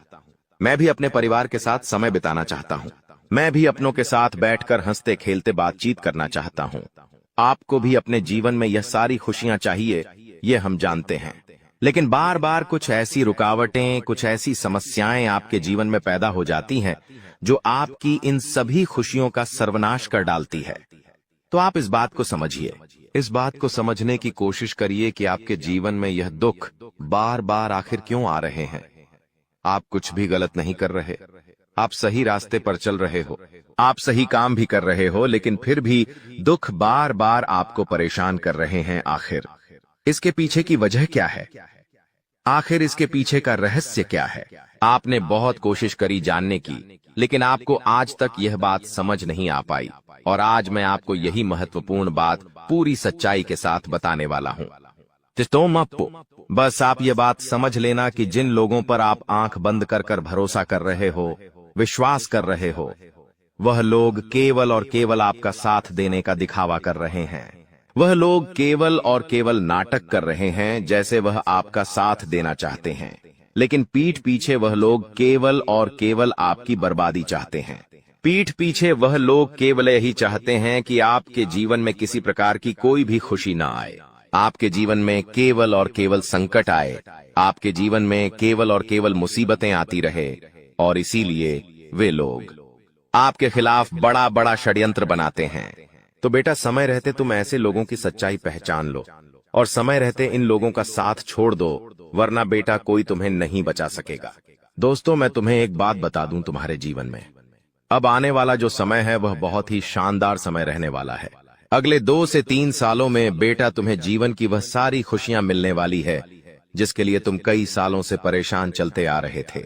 मैं भी अपने परिवार के साथ समय बिताना चाहता हूँ। मैं भी अपनों के साथ बैठकर हंसते खेलते बातचीत करना चाहता हूँ। आपको भी अपने जीवन में यह सारी खुशियां चाहिए, ये हम जानते हैं। लेकिन बार बार कुछ ऐसी रुकावटें, कुछ ऐसी समस्याएं आपके जीवन में पैदा हो जाती हैं जो आपकी इन सभी खुशियों का सर्वनाश कर डालती है। तो आप इस बात को समझिए, इस बात को समझने की कोशिश करिए कि आपके जीवन में यह दुख बार बार आखिर क्यों आ रहे हैं। आप कुछ भी गलत नहीं कर रहे, आप सही रास्ते पर चल रहे हो, आप सही काम भी कर रहे हो, लेकिन फिर भी दुख बार बार आपको परेशान कर रहे हैं। आखिर इसके पीछे की वजह क्या है? आखिर इसके पीछे का रहस्य क्या है? आपने बहुत कोशिश करी जानने की, लेकिन आपको आज तक यह बात समझ नहीं आ पाई और आज मैं आपको यही महत्वपूर्ण बात पूरी सच्चाई के साथ बताने वाला हूँ। तो बस आप ये बात समझ लेना कि जिन लोगों पर आप आंख बंद कर कर भरोसा कर रहे हो, विश्वास कर रहे हो, वह लोग केवल और केवल आपका साथ देने का दिखावा कर रहे हैं। वह लोग केवल और केवल नाटक कर रहे हैं जैसे वह आपका साथ देना चाहते हैं, लेकिन पीठ पीछे वह लोग केवल और केवल आपकी बर्बादी चाहते हैं। पीठ पीछे वह लोग केवल यही चाहते हैं कि आपके जीवन में किसी प्रकार की कोई भी खुशी ना आए, आपके जीवन में केवल और केवल संकट आए, आपके जीवन में केवल और केवल मुसीबतें आती रहे। और इसीलिए वे लोग आपके खिलाफ बड़ा बड़ा षड्यंत्र बनाते हैं। तो बेटा, समय रहते तुम ऐसे लोगों की सच्चाई पहचान लो और समय रहते इन लोगों का साथ छोड़ दो, वरना बेटा कोई तुम्हें नहीं बचा सकेगा। दोस्तों, मैं तुम्हें एक बात बता दूं, तुम्हारे जीवन में अब आने वाला जो समय है वह बहुत ही शानदार समय रहने वाला है। अगले 2 से 3 सालों में बेटा तुम्हें जीवन की वह सारी खुशियां मिलने वाली है जिसके लिए तुम कई सालों से परेशान चलते आ रहे थे।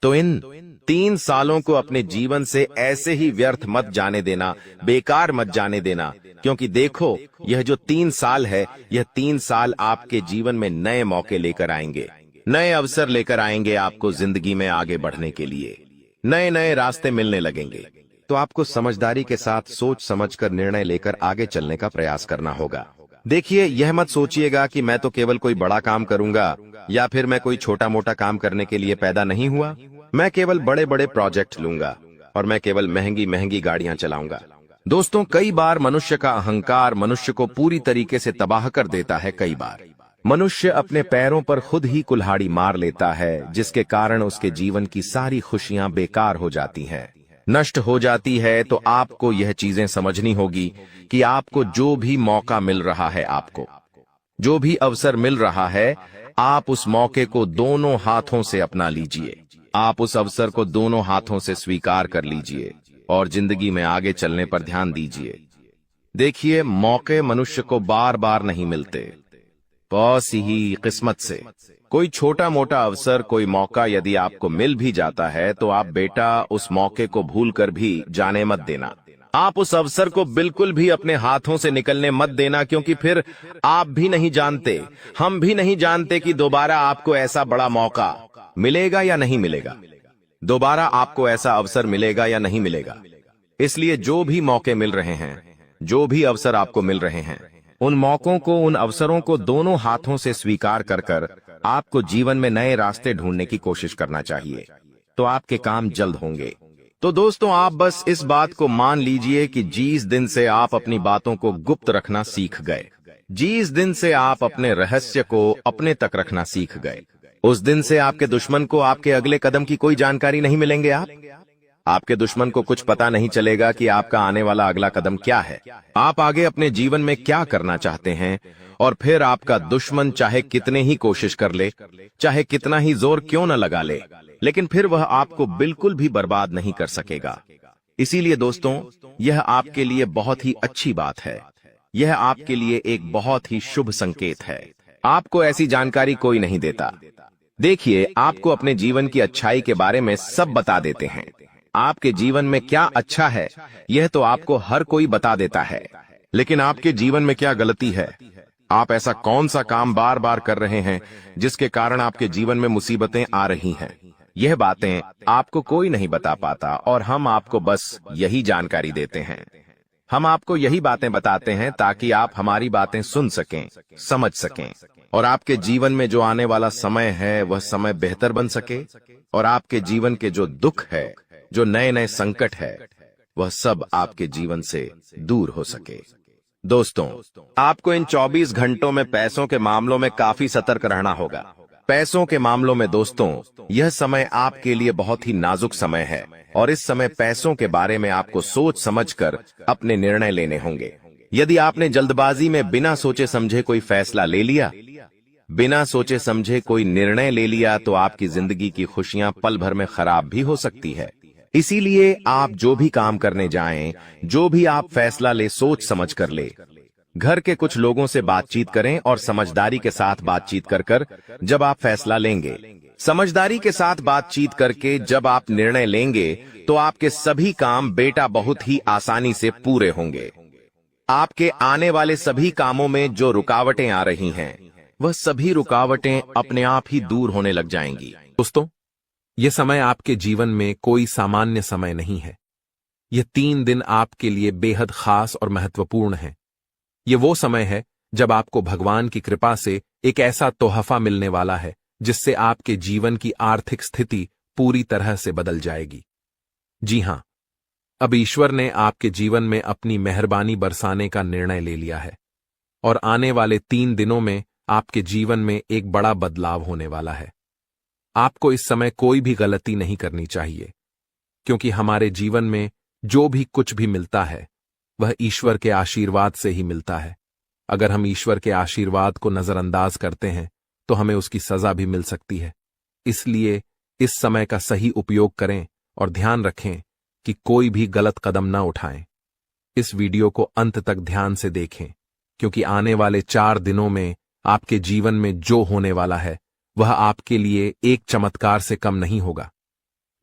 तो इन 3 सालों को अपने जीवन से ऐसे ही व्यर्थ मत जाने देना, बेकार मत जाने देना, क्योंकि देखो, यह जो 3 साल है, यह 3 साल आपके जीवन में नए मौके लेकर आएंगे, नए अवसर लेकर आएंगे आपको जिंदगी में आगे बढ़ने के लिए। नए नए रास्ते मिलने लगेंगे। तो आपको समझदारी के साथ सोच समझकर निर्णय लेकर आगे चलने का प्रयास करना होगा। देखिए, यह मत सोचिएगा कि मैं तो केवल कोई बड़ा काम करूंगा या फिर मैं कोई छोटा मोटा काम करने के लिए पैदा नहीं हुआ। मैं केवल बड़े बड़े प्रोजेक्ट लूंगा और मैं केवल महंगी महंगी गाड़ियां चलाऊंगा। दोस्तों, कई बार मनुष्य का अहंकार मनुष्य को पूरी तरीके से तबाह कर देता है। कई बार मनुष्य अपने पैरों पर खुद ही कुल्हाड़ी मार लेता है, जिसके कारण उसके जीवन की सारी खुशियां बेकार हो जाती हैं, नष्ट हो जाती है। तो आपको यह चीजें समझनी होगी कि आपको जो भी मौका मिल रहा है, आपको जो भी अवसर मिल रहा है, आप उस मौके को दोनों हाथों से अपना लीजिए। आप उस अवसर को दोनों हाथों से स्वीकार कर लीजिए और जिंदगी में आगे चलने पर ध्यान दीजिए। देखिए, मौके मनुष्य को बार बार नहीं मिलते, बस ही किस्मत से। कोई छोटा मोटा अवसर, कोई मौका यदि आपको मिल भी जाता है, तो आप बेटा उस मौके को भूलकर भी जाने मत देना। आप उस अवसर को बिल्कुल भी अपने हाथों से निकलने मत देना, क्योंकि फिर आप भी नहीं जानते, हम भी नहीं जानते कि दोबारा आपको ऐसा बड़ा मौका मिलेगा या नहीं मिलेगा, दोबारा आपको ऐसा अवसर मिलेगा या नहीं मिलेगा। इसलिए जो भी मौके मिल रहे हैं, जो भी अवसर आपको मिल रहे हैं, उन मौकों को, उन अवसरों को दोनों हाथों से स्वीकार कर आपको जीवन में नए रास्ते ढूंढने की कोशिश करना चाहिए। तो आपके काम जल्द होंगे। तो दोस्तों, आप बस इस बात को मान लीजिए कि जिस दिन से आप अपनी बातों को गुप्त रखना सीख गए, जिस दिन से आप अपने रहस्य को अपने तक रखना सीख गए, उस दिन से आपके दुश्मन को आपके अगले कदम की कोई जानकारी नहीं मिलेंगे। आपके दुश्मन को कुछ पता नहीं चलेगा कि आपका आने वाला अगला कदम क्या है, आप आगे अपने जीवन में क्या करना चाहते हैं। और फिर आपका दुश्मन चाहे कितने ही कोशिश कर ले, चाहे कितना ही जोर क्यों न लगा ले, लेकिन फिर वह आपको बिल्कुल भी बर्बाद नहीं कर सकेगा। इसीलिए दोस्तों, यह आपके लिए बहुत ही अच्छी बात है, यह आपके लिए एक बहुत ही शुभ संकेत है। आपको ऐसी जानकारी कोई नहीं देता। देखिए, आपको अपने जीवन की अच्छाई के बारे में सब बता देते हैं। आपके जीवन में क्या अच्छा है, यह तो आपको हर कोई बता देता है, लेकिन आपके जीवन में क्या गलती है, आप ऐसा कौन सा काम बार बार कर रहे हैं जिसके कारण आपके जीवन में मुसीबतें आ रही हैं, यह बातें आपको कोई नहीं बता पाता और हम आपको बस यही जानकारी देते हैं। हम आपको यही बातें बताते हैं ताकि आप हमारी बातें सुन सकें, समझ सकें और आपके जीवन में जो आने वाला समय है, वह समय बेहतर बन सके और आपके जीवन के जो दुख है, जो नए नए संकट है, वह सब आपके जीवन से दूर हो सके। दोस्तों, आपको इन 24 घंटों में पैसों के मामलों में काफी सतर्क रहना होगा। पैसों के मामलों में दोस्तों, यह समय आपके लिए बहुत ही नाजुक समय है और इस समय पैसों के बारे में आपको सोच समझकर अपने निर्णय लेने होंगे। यदि आपने जल्दबाजी में बिना सोचे समझे कोई फैसला ले लिया, बिना सोचे समझे कोई निर्णय ले लिया, तो आपकी जिंदगी की खुशियां पल भर में खराब भी हो सकती है। इसीलिए आप जो भी काम करने जाएं, जो भी आप फैसला ले, सोच समझ कर ले। घर के कुछ लोगों से बातचीत करें और समझदारी के साथ बातचीत कर जब आप फैसला लेंगे, समझदारी के साथ बातचीत करके जब आप निर्णय लेंगे, तो आपके सभी काम बेटा बहुत ही आसानी से पूरे होंगे। आपके आने वाले सभी कामों में जो रुकावटें आ रही हैं, वह सभी रुकावटें अपने आप ही दूर होने लग जाएंगी। दोस्तों, यह समय आपके जीवन में कोई सामान्य समय नहीं है। यह 3 दिन आपके लिए बेहद खास और महत्वपूर्ण है। यह वो समय है जब आपको भगवान की कृपा से एक ऐसा तोहफा मिलने वाला है जिससे आपके जीवन की आर्थिक स्थिति पूरी तरह से बदल जाएगी। जी हां, अब ईश्वर ने आपके जीवन में अपनी मेहरबानी बरसाने का निर्णय ले लिया है और आने वाले 3 दिनों में आपके जीवन में एक बड़ा बदलाव होने वाला है। आपको इस समय कोई भी गलती नहीं करनी चाहिए, क्योंकि हमारे जीवन में जो भी कुछ भी मिलता है, वह ईश्वर के आशीर्वाद से ही मिलता है। अगर हम ईश्वर के आशीर्वाद को नजरअंदाज करते हैं, तो हमें उसकी सजा भी मिल सकती है। इसलिए इस समय का सही उपयोग करें और ध्यान रखें कि कोई भी गलत कदम न उठाएं। इस वीडियो को अंत तक ध्यान से देखें, क्योंकि आने वाले 4 दिनों में आपके जीवन में जो होने वाला है वह आपके लिए एक चमत्कार से कम नहीं होगा।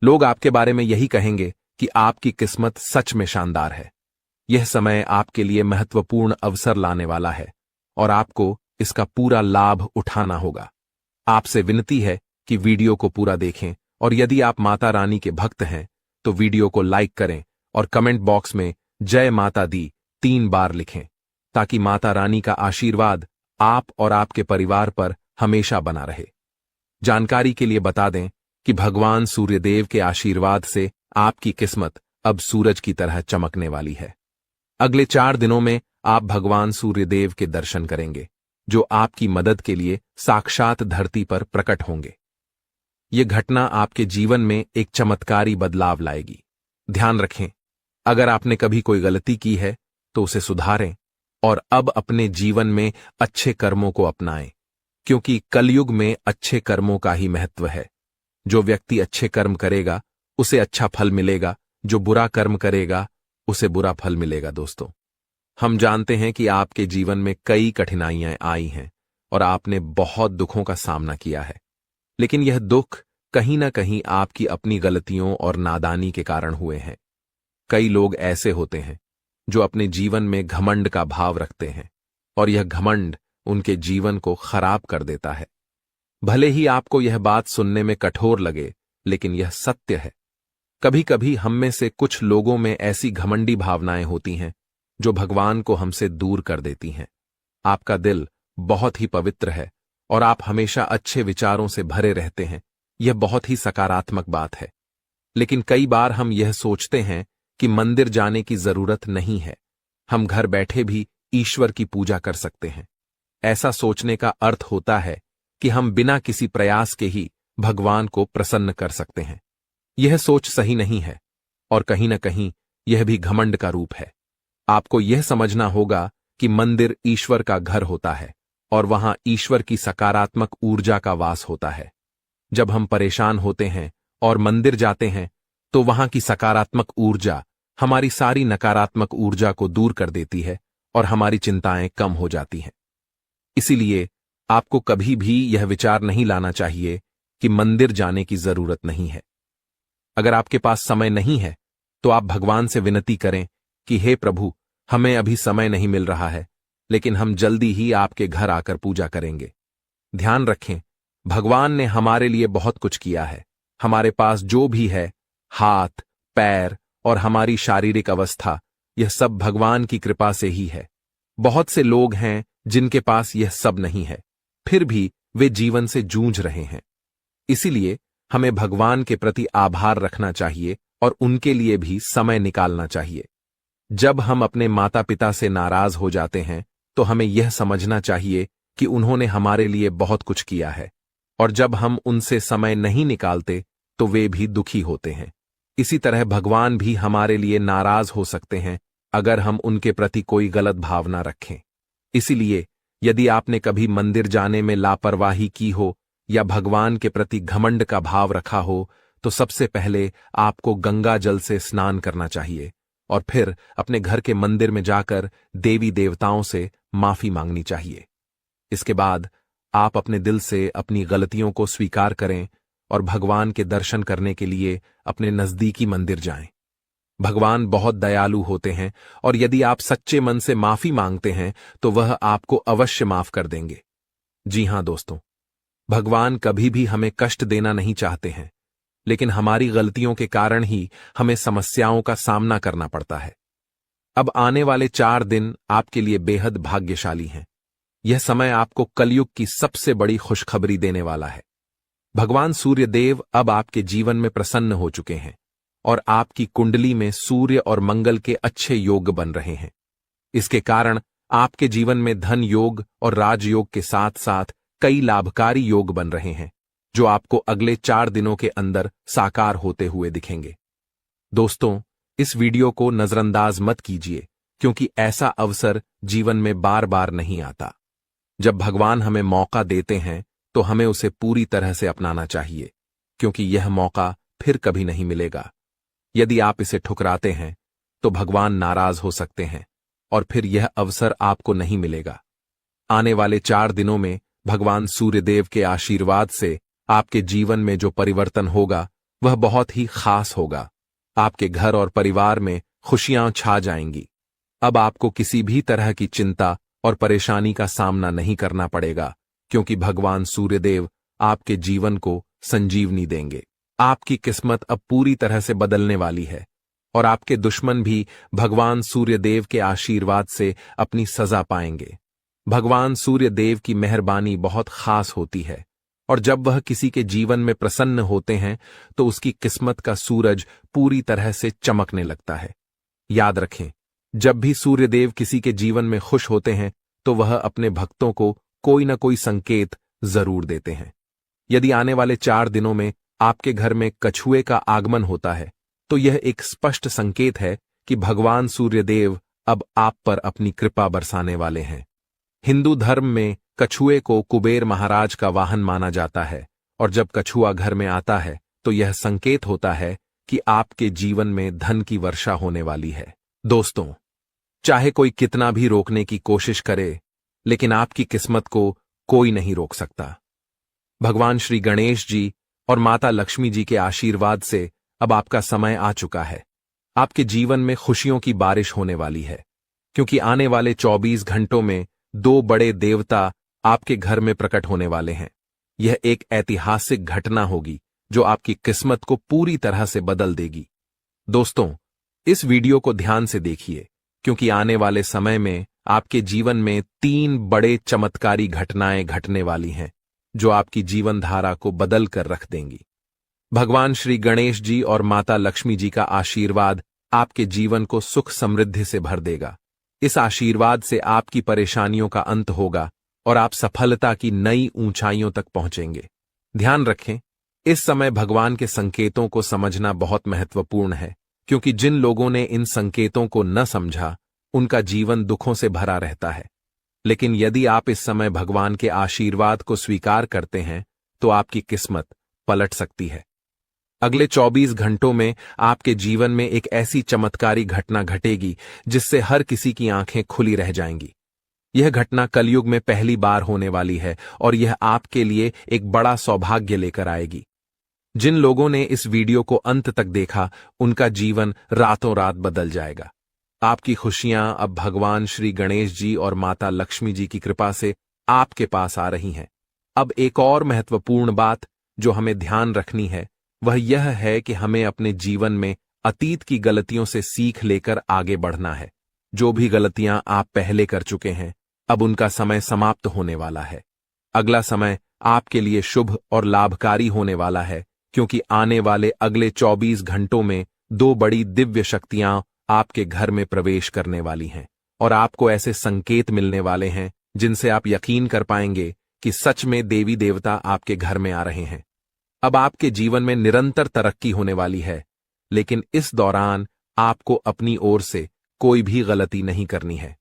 लोग आपके बारे में यही कहेंगे कि आपकी किस्मत सच में शानदार है। यह समय आपके लिए महत्वपूर्ण अवसर लाने वाला है और आपको इसका पूरा लाभ उठाना होगा। आपसे विनती है कि वीडियो को पूरा देखें और यदि आप माता रानी के भक्त हैं तो वीडियो को लाइक करें और कमेंट बॉक्स में जय माता दी 3 बार लिखें ताकि माता रानी का आशीर्वाद आप और आपके परिवार पर हमेशा बना रहे। जानकारी के लिए बता दें कि भगवान सूर्यदेव के आशीर्वाद से आपकी किस्मत अब सूरज की तरह चमकने वाली है। अगले 4 दिनों में आप भगवान सूर्यदेव के दर्शन करेंगे जो आपकी मदद के लिए साक्षात धरती पर प्रकट होंगे। ये घटना आपके जीवन में एक चमत्कारी बदलाव लाएगी। ध्यान रखें, अगर आपने कभी कोई गलती की है तो उसे सुधारें और अब अपने जीवन में अच्छे कर्मों को अपनाएं, क्योंकि कलयुग में अच्छे कर्मों का ही महत्व है। जो व्यक्ति अच्छे कर्म करेगा उसे अच्छा फल मिलेगा, जो बुरा कर्म करेगा उसे बुरा फल मिलेगा। दोस्तों, हम जानते हैं कि आपके जीवन में कई कठिनाइयां आई हैं और आपने बहुत दुखों का सामना किया है, लेकिन यह दुख कहीं ना कहीं आपकी अपनी गलतियों और नादानी के कारण हुए हैं। कई लोग ऐसे होते हैं जो अपने जीवन में घमंड का भाव रखते हैं और यह घमंड उनके जीवन को खराब कर देता है। भले ही आपको यह बात सुनने में कठोर लगे, लेकिन यह सत्य है। कभी कभी हम में से कुछ लोगों में ऐसी घमंडी भावनाएं होती हैं जो भगवान को हमसे दूर कर देती हैं। आपका दिल बहुत ही पवित्र है और आप हमेशा अच्छे विचारों से भरे रहते हैं। यह बहुत ही सकारात्मक बात है, लेकिन कई बार हम यह सोचते हैं कि मंदिर जाने की जरूरत नहीं है, हम घर बैठे भी ईश्वर की पूजा कर सकते हैं। ऐसा सोचने का अर्थ होता है कि हम बिना किसी प्रयास के ही भगवान को प्रसन्न कर सकते हैं। यह सोच सही नहीं है और कहीं न कहीं यह भी घमंड का रूप है। आपको यह समझना होगा कि मंदिर ईश्वर का घर होता है और वहां ईश्वर की सकारात्मक ऊर्जा का वास होता है। जब हम परेशान होते हैं और मंदिर जाते हैं तो वहां की सकारात्मक ऊर्जा हमारी सारी नकारात्मक ऊर्जा को दूर कर देती है और हमारी चिंताएं कम हो जाती हैं। इसीलिए आपको कभी भी यह विचार नहीं लाना चाहिए कि मंदिर जाने की जरूरत नहीं है। अगर आपके पास समय नहीं है तो आप भगवान से विनती करें कि हे प्रभु, हमें अभी समय नहीं मिल रहा है, लेकिन हम जल्दी ही आपके घर आकर पूजा करेंगे। ध्यान रखें, भगवान ने हमारे लिए बहुत कुछ किया है। हमारे पास जो भी है, हाथ, पैर और हमारी शारीरिक अवस्था, यह सब भगवान की कृपा से ही है। बहुत से लोग हैं जिनके पास यह सब नहीं है, फिर भी वे जीवन से जूझ रहे हैं। इसीलिए हमें भगवान के प्रति आभार रखना चाहिए और उनके लिए भी समय निकालना चाहिए। जब हम अपने माता पिता से नाराज हो जाते हैं तो हमें यह समझना चाहिए कि उन्होंने हमारे लिए बहुत कुछ किया है, और जब हम उनसे समय नहीं निकालते तो वे भी दुखी होते हैं। इसी तरह भगवान भी हमारे लिए नाराज हो सकते हैं अगर हम उनके प्रति कोई गलत भावना रखें। इसीलिए यदि आपने कभी मंदिर जाने में लापरवाही की हो या भगवान के प्रति घमंड का भाव रखा हो तो सबसे पहले आपको गंगा जल से स्नान करना चाहिए और फिर अपने घर के मंदिर में जाकर देवी देवताओं से माफी मांगनी चाहिए। इसके बाद आप अपने दिल से अपनी गलतियों को स्वीकार करें और भगवान के दर्शन करने के लिए अपने नजदीकी मंदिर जाएं। भगवान बहुत दयालु होते हैं और यदि आप सच्चे मन से माफी मांगते हैं तो वह आपको अवश्य माफ कर देंगे। जी हां दोस्तों, भगवान कभी भी हमें कष्ट देना नहीं चाहते हैं, लेकिन हमारी गलतियों के कारण ही हमें समस्याओं का सामना करना पड़ता है। अब आने वाले 4 दिन आपके लिए बेहद भाग्यशाली हैं। यह समय आपको कलयुग की सबसे बड़ी खुशखबरी देने वाला है। भगवान सूर्यदेव अब आपके जीवन में प्रसन्न हो चुके हैं और आपकी कुंडली में सूर्य और मंगल के अच्छे योग बन रहे हैं। इसके कारण आपके जीवन में धन योग और राजयोग के साथ साथ कई लाभकारी योग बन रहे हैं, जो आपको अगले 4 दिनों के अंदर साकार होते हुए दिखेंगे। दोस्तों, इस वीडियो को नजरअंदाज मत कीजिए, क्योंकि ऐसा अवसर जीवन में बार बार नहीं आता। जब भगवान हमें मौका देते हैं तो हमें उसे पूरी तरह से अपनाना चाहिए, क्योंकि यह मौका फिर कभी नहीं मिलेगा। यदि आप इसे ठुकराते हैं तो भगवान नाराज हो सकते हैं और फिर यह अवसर आपको नहीं मिलेगा। आने वाले 4 दिनों में भगवान सूर्यदेव के आशीर्वाद से आपके जीवन में जो परिवर्तन होगा वह बहुत ही खास होगा। आपके घर और परिवार में खुशियां छा जाएंगी। अब आपको किसी भी तरह की चिंता और परेशानी का सामना नहीं करना पड़ेगा, क्योंकि भगवान सूर्यदेव आपके जीवन को संजीवनी देंगे। आपकी किस्मत अब पूरी तरह से बदलने वाली है और आपके दुश्मन भी भगवान सूर्यदेव के आशीर्वाद से अपनी सजा पाएंगे। भगवान सूर्यदेव की मेहरबानी बहुत खास होती है और जब वह किसी के जीवन में प्रसन्न होते हैं तो उसकी किस्मत का सूरज पूरी तरह से चमकने लगता है। याद रखें, जब भी सूर्यदेव किसी के जीवन में खुश होते हैं तो वह अपने भक्तों को कोई न कोई संकेत जरूर देते हैं। यदि आने वाले 4 दिनों में आपके घर में कछुए का आगमन होता है तो यह एक स्पष्ट संकेत है कि भगवान सूर्यदेव अब आप पर अपनी कृपा बरसाने वाले हैं। हिंदू धर्म में कछुए को कुबेर महाराज का वाहन माना जाता है और जब कछुआ घर में आता है तो यह संकेत होता है कि आपके जीवन में धन की वर्षा होने वाली है। दोस्तों, चाहे कोई कितना भी रोकने की कोशिश करे, लेकिन आपकी किस्मत को कोई नहीं रोक सकता। भगवान श्री गणेश जी और माता लक्ष्मी जी के आशीर्वाद से अब आपका समय आ चुका है। आपके जीवन में खुशियों की बारिश होने वाली है, क्योंकि आने वाले 24 घंटों में 2 बड़े देवता आपके घर में प्रकट होने वाले हैं। यह एक ऐतिहासिक घटना होगी जो आपकी किस्मत को पूरी तरह से बदल देगी। दोस्तों, इस वीडियो को ध्यान से देखिए, क्योंकि आने वाले समय में आपके जीवन में 3 बड़े चमत्कारी घटनाएं घटने वाली हैं जो आपकी जीवन धारा को बदल कर रख देंगी। भगवान श्री गणेश जी और माता लक्ष्मी जी का आशीर्वाद आपके जीवन को सुख समृद्धि से भर देगा। इस आशीर्वाद से आपकी परेशानियों का अंत होगा और आप सफलता की नई ऊंचाइयों तक पहुंचेंगे। ध्यान रखें, इस समय भगवान के संकेतों को समझना बहुत महत्वपूर्ण है, क्योंकि जिन लोगों ने इन संकेतों को न समझा उनका जीवन दुखों से भरा रहता है। लेकिन यदि आप इस समय भगवान के आशीर्वाद को स्वीकार करते हैं तो आपकी किस्मत पलट सकती है। अगले 24 घंटों में आपके जीवन में एक ऐसी चमत्कारी घटना घटेगी जिससे हर किसी की आंखें खुली रह जाएंगी। यह घटना कलयुग में पहली बार होने वाली है और यह आपके लिए एक बड़ा सौभाग्य लेकर आएगी। जिन लोगों ने इस वीडियो को अंत तक देखा उनका जीवन रातों रात बदल जाएगा। आपकी खुशियां अब भगवान श्री गणेश जी और माता लक्ष्मी जी की कृपा से आपके पास आ रही हैं। अब एक और महत्वपूर्ण बात जो हमें ध्यान रखनी है वह यह है कि हमें अपने जीवन में अतीत की गलतियों से सीख लेकर आगे बढ़ना है। जो भी गलतियां आप पहले कर चुके हैं अब उनका समय समाप्त होने वाला है। अगला समय आपके लिए शुभ और लाभकारी होने वाला है, क्योंकि आने वाले अगले 24 घंटों में 2 बड़ी दिव्य शक्तियां आपके घर में प्रवेश करने वाली हैं और आपको ऐसे संकेत मिलने वाले हैं जिनसे आप यकीन कर पाएंगे कि सच में देवी देवता आपके घर में आ रहे हैं। अब आपके जीवन में निरंतर तरक्की होने वाली है, लेकिन इस दौरान आपको अपनी ओर से कोई भी गलती नहीं करनी है।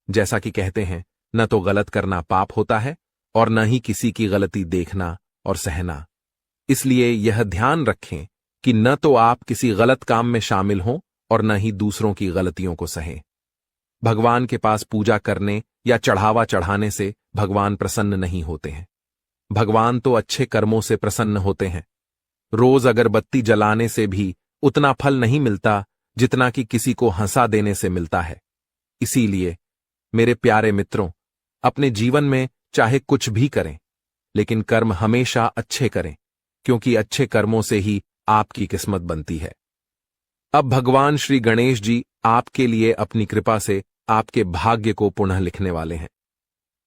जैसा कि कहते हैं, न तो गलत करना पाप होता है और न ही किसी की गलती देखना और सहना। इसलिए यह ध्यान रखें कि न तो आप किसी गलत काम में शामिल हों और न ही दूसरों की गलतियों को सहें। भगवान के पास पूजा करने या चढ़ावा चढ़ाने से भगवान प्रसन्न नहीं होते हैं। भगवान तो अच्छे कर्मों से प्रसन्न होते हैं। रोज अगरबत्ती जलाने से भी उतना फल नहीं मिलता जितना कि किसी को हंसा देने से मिलता है। इसीलिए मेरे प्यारे मित्रों, अपने जीवन में चाहे कुछ भी करें, लेकिन कर्म हमेशा अच्छे करें, क्योंकि अच्छे कर्मों से ही आपकी किस्मत बनती है। अब भगवान श्री गणेश जी आपके लिए अपनी कृपा से आपके भाग्य को पुनः लिखने वाले हैं।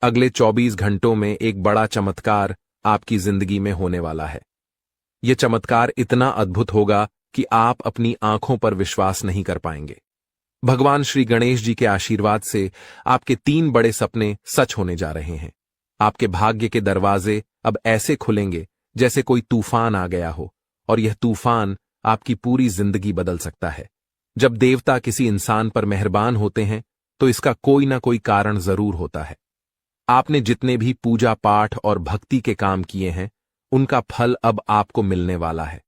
अगले 24 घंटों में एक बड़ा चमत्कार आपकी जिंदगी में होने वाला है। यह चमत्कार इतना अद्भुत होगा कि आप अपनी आंखों पर विश्वास नहीं कर पाएंगे। भगवान श्री गणेश जी के आशीर्वाद से आपके 3 बड़े सपने सच होने जा रहे हैं। आपके भाग्य के दरवाजे अब ऐसे खुलेंगे जैसे कोई तूफान आ गया हो, और यह तूफान आपकी पूरी जिंदगी बदल सकता है। जब देवता किसी इंसान पर मेहरबान होते हैं तो इसका कोई ना कोई कारण जरूर होता है। आपने जितने भी पूजा पाठ और भक्ति के काम किए हैं उनका फल अब आपको मिलने वाला है।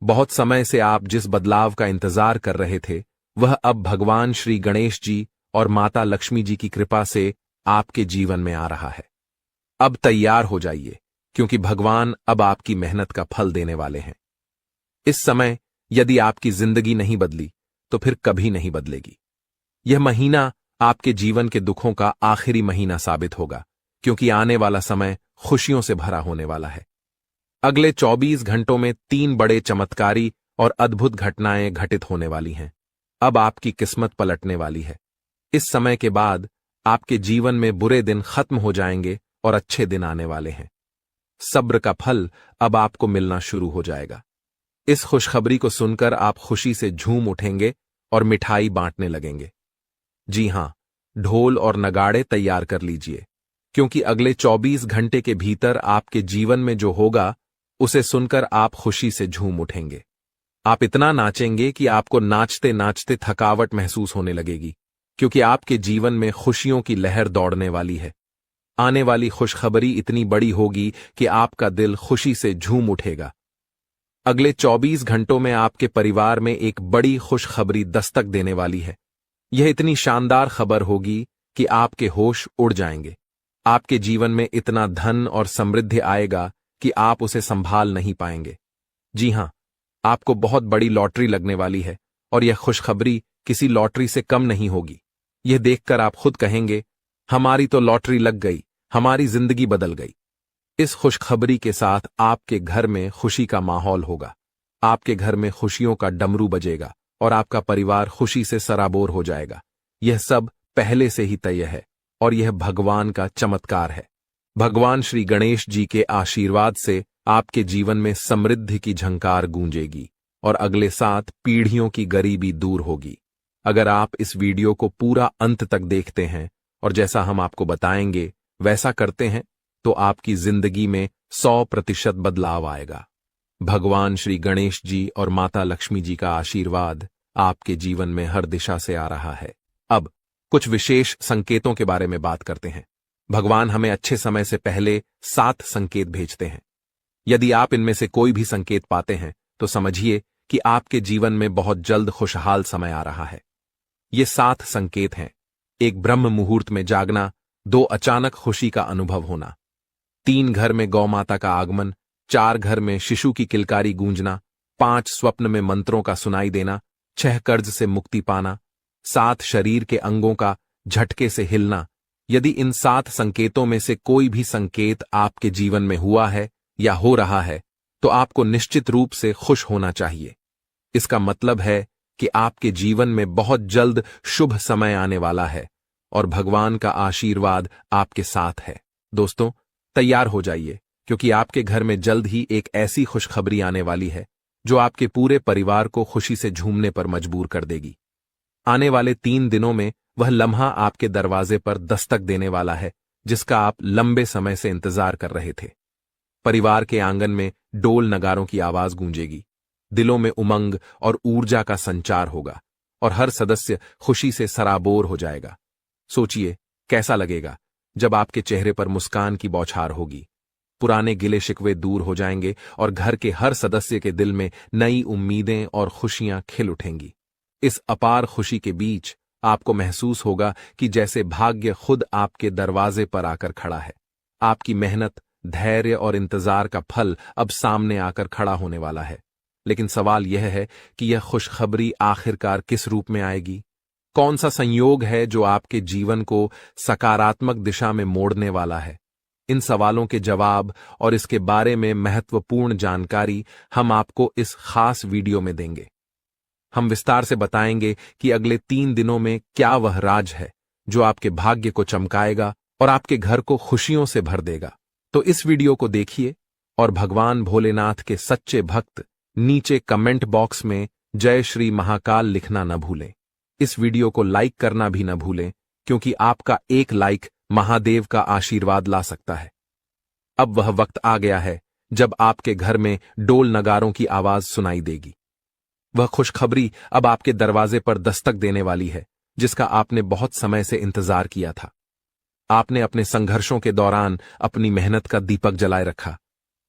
बहुत समय से आप जिस बदलाव का इंतजार कर रहे थे वह अब भगवान श्री गणेश जी और माता लक्ष्मी जी की कृपा से आपके जीवन में आ रहा है। अब तैयार हो जाइए, क्योंकि भगवान अब आपकी मेहनत का फल देने वाले हैं। इस समय यदि आपकी जिंदगी नहीं बदली तो फिर कभी नहीं बदलेगी। यह महीना आपके जीवन के दुखों का आखिरी महीना साबित होगा, क्योंकि आने वाला समय खुशियों से भरा होने वाला है। अगले 24 घंटों में 3 बड़े चमत्कारी और अद्भुत घटनाएं घटित होने वाली हैं। अब आपकी किस्मत पलटने वाली है। इस समय के बाद आपके जीवन में बुरे दिन खत्म हो जाएंगे और अच्छे दिन आने वाले हैं। सब्र का फल अब आपको मिलना शुरू हो जाएगा। इस खुशखबरी को सुनकर आप खुशी से झूम उठेंगे और मिठाई बांटने लगेंगे। जी हां, ढोल और नगाड़े तैयार कर लीजिए, क्योंकि अगले 24 घंटे के भीतर आपके जीवन में जो होगा उसे सुनकर आप खुशी से झूम उठेंगे। आप इतना नाचेंगे कि आपको नाचते नाचते थकावट महसूस होने लगेगी, क्योंकि आपके जीवन में खुशियों की लहर दौड़ने वाली है। आने वाली खुशखबरी इतनी बड़ी होगी कि आपका दिल खुशी से झूम उठेगा। अगले 24 घंटों में आपके परिवार में एक बड़ी खुशखबरी दस्तक देने वाली है। यह इतनी शानदार खबर होगी कि आपके होश उड़ जाएंगे। आपके जीवन में इतना धन और समृद्धि आएगा कि आप उसे संभाल नहीं पाएंगे। जी हां, आपको बहुत बड़ी लॉटरी लगने वाली है और यह खुशखबरी किसी लॉटरी से कम नहीं होगी। यह देखकर आप खुद कहेंगे, हमारी तो लॉटरी लग गई, हमारी जिंदगी बदल गई। इस खुशखबरी के साथ आपके घर में खुशी का माहौल होगा। आपके घर में खुशियों का डमरू बजेगा और आपका परिवार खुशी से सराबोर हो जाएगा। यह सब पहले से ही तय है और यह भगवान का चमत्कार है। भगवान श्री गणेश जी के आशीर्वाद से आपके जीवन में समृद्धि की झंकार गूंजेगी और अगले 7 पीढ़ियों की गरीबी दूर होगी। अगर आप इस वीडियो को पूरा अंत तक देखते हैं और जैसा हम आपको बताएंगे वैसा करते हैं तो आपकी जिंदगी में 100% बदलाव आएगा। भगवान श्री गणेश जी और माता लक्ष्मी जी का आशीर्वाद आपके जीवन में हर दिशा से आ रहा है। अब कुछ विशेष संकेतों के बारे में बात करते हैं। भगवान हमें अच्छे समय से पहले 7 संकेत भेजते हैं। यदि आप इनमें से कोई भी संकेत पाते हैं तो समझिए कि आपके जीवन में बहुत जल्द खुशहाल समय आ रहा है। ये 7 संकेत हैं। 1 ब्रह्म मुहूर्त में जागना, 2 अचानक खुशी का अनुभव होना, 3 घर में गौ माता का आगमन, 4 घर में शिशु की किलकारी गूंजना, 5 स्वप्न में मंत्रों का सुनाई देना, 6 कर्ज से मुक्ति पाना, 7 शरीर के अंगों का झटके से हिलना। यदि इन 7 संकेतों में से कोई भी संकेत आपके जीवन में हुआ है या हो रहा है तो आपको निश्चित रूप से खुश होना चाहिए। इसका मतलब है कि आपके जीवन में बहुत जल्द शुभ समय आने वाला है और भगवान का आशीर्वाद आपके साथ है। दोस्तों, तैयार हो जाइए, क्योंकि आपके घर में जल्द ही एक ऐसी खुशखबरी आने वाली है जो आपके पूरे परिवार को खुशी से झूमने पर मजबूर कर देगी। आने वाले 3 दिनों में वह लम्हा आपके दरवाजे पर दस्तक देने वाला है जिसका आप लंबे समय से इंतजार कर रहे थे। परिवार के आंगन में डोल नगारों की आवाज गूंजेगी, दिलों में उमंग और ऊर्जा का संचार होगा और हर सदस्य खुशी से सराबोर हो जाएगा। सोचिए कैसा लगेगा जब आपके चेहरे पर मुस्कान की बौछार होगी। पुराने गिले शिकवे दूर हो जाएंगे और घर के हर सदस्य के दिल में नई उम्मीदें और खुशियां खिल उठेंगी। इस अपार खुशी के बीच आपको महसूस होगा कि जैसे भाग्य खुद आपके दरवाजे पर आकर खड़ा है। आपकी मेहनत, धैर्य और इंतजार का फल अब सामने आकर खड़ा होने वाला है। लेकिन सवाल यह है कि यह खुशखबरी आखिरकार किस रूप में आएगी? कौन सा संयोग है जो आपके जीवन को सकारात्मक दिशा में मोड़ने वाला है? इन सवालों के जवाब और इसके बारे में महत्वपूर्ण जानकारी हम आपको इस खास वीडियो में देंगे। हम विस्तार से बताएंगे कि अगले 3 दिनों में क्या वह राज है जो आपके भाग्य को चमकाएगा और आपके घर को खुशियों से भर देगा। तो इस वीडियो को देखिए और भगवान भोलेनाथ के सच्चे भक्त नीचे कमेंट बॉक्स में जय श्री महाकाल लिखना न भूलें। इस वीडियो को लाइक करना भी न भूलें, क्योंकि आपका एक लाइक महादेव का आशीर्वाद ला सकता है। अब वह वक्त आ गया है जब आपके घर में डोल नगारों की आवाज सुनाई देगी। वह खुशखबरी अब आपके दरवाजे पर दस्तक देने वाली है जिसका आपने बहुत समय से इंतजार किया था। आपने अपने संघर्षों के दौरान अपनी मेहनत का दीपक जलाए रखा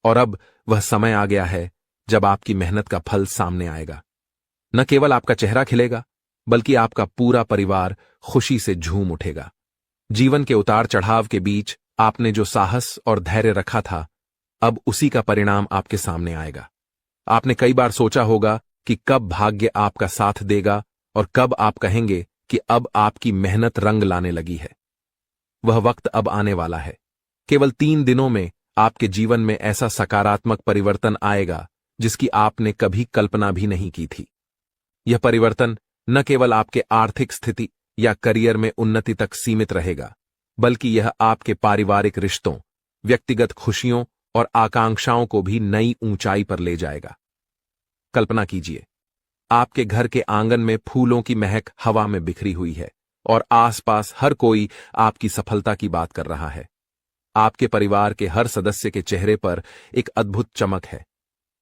और अब वह समय आ गया है जब आपकी मेहनत का फल सामने आएगा। न केवल आपका चेहरा खिलेगा, बल्कि आपका पूरा परिवार खुशी से झूम उठेगा। जीवन के उतार चढ़ाव के बीच आपने जो साहस और धैर्य रखा था, अब उसी का परिणाम आपके सामने आएगा। आपने कई बार सोचा होगा कि कब भाग्य आपका साथ देगा और कब आप कहेंगे कि अब आपकी मेहनत रंग लाने लगी है। वह वक्त अब आने वाला है। केवल 3 दिनों में आपके जीवन में ऐसा सकारात्मक परिवर्तन आएगा जिसकी आपने कभी कल्पना भी नहीं की थी। यह परिवर्तन न केवल आपके आर्थिक स्थिति या करियर में उन्नति तक सीमित रहेगा, बल्कि यह आपके पारिवारिक रिश्तों, व्यक्तिगत खुशियों और आकांक्षाओं को भी नई ऊंचाई पर ले जाएगा। कल्पना कीजिए, आपके घर के आंगन में फूलों की महक हवा में बिखरी हुई है और आसपास हर कोई आपकी सफलता की बात कर रहा है। आपके परिवार के हर सदस्य के चेहरे पर एक अद्भुत चमक है।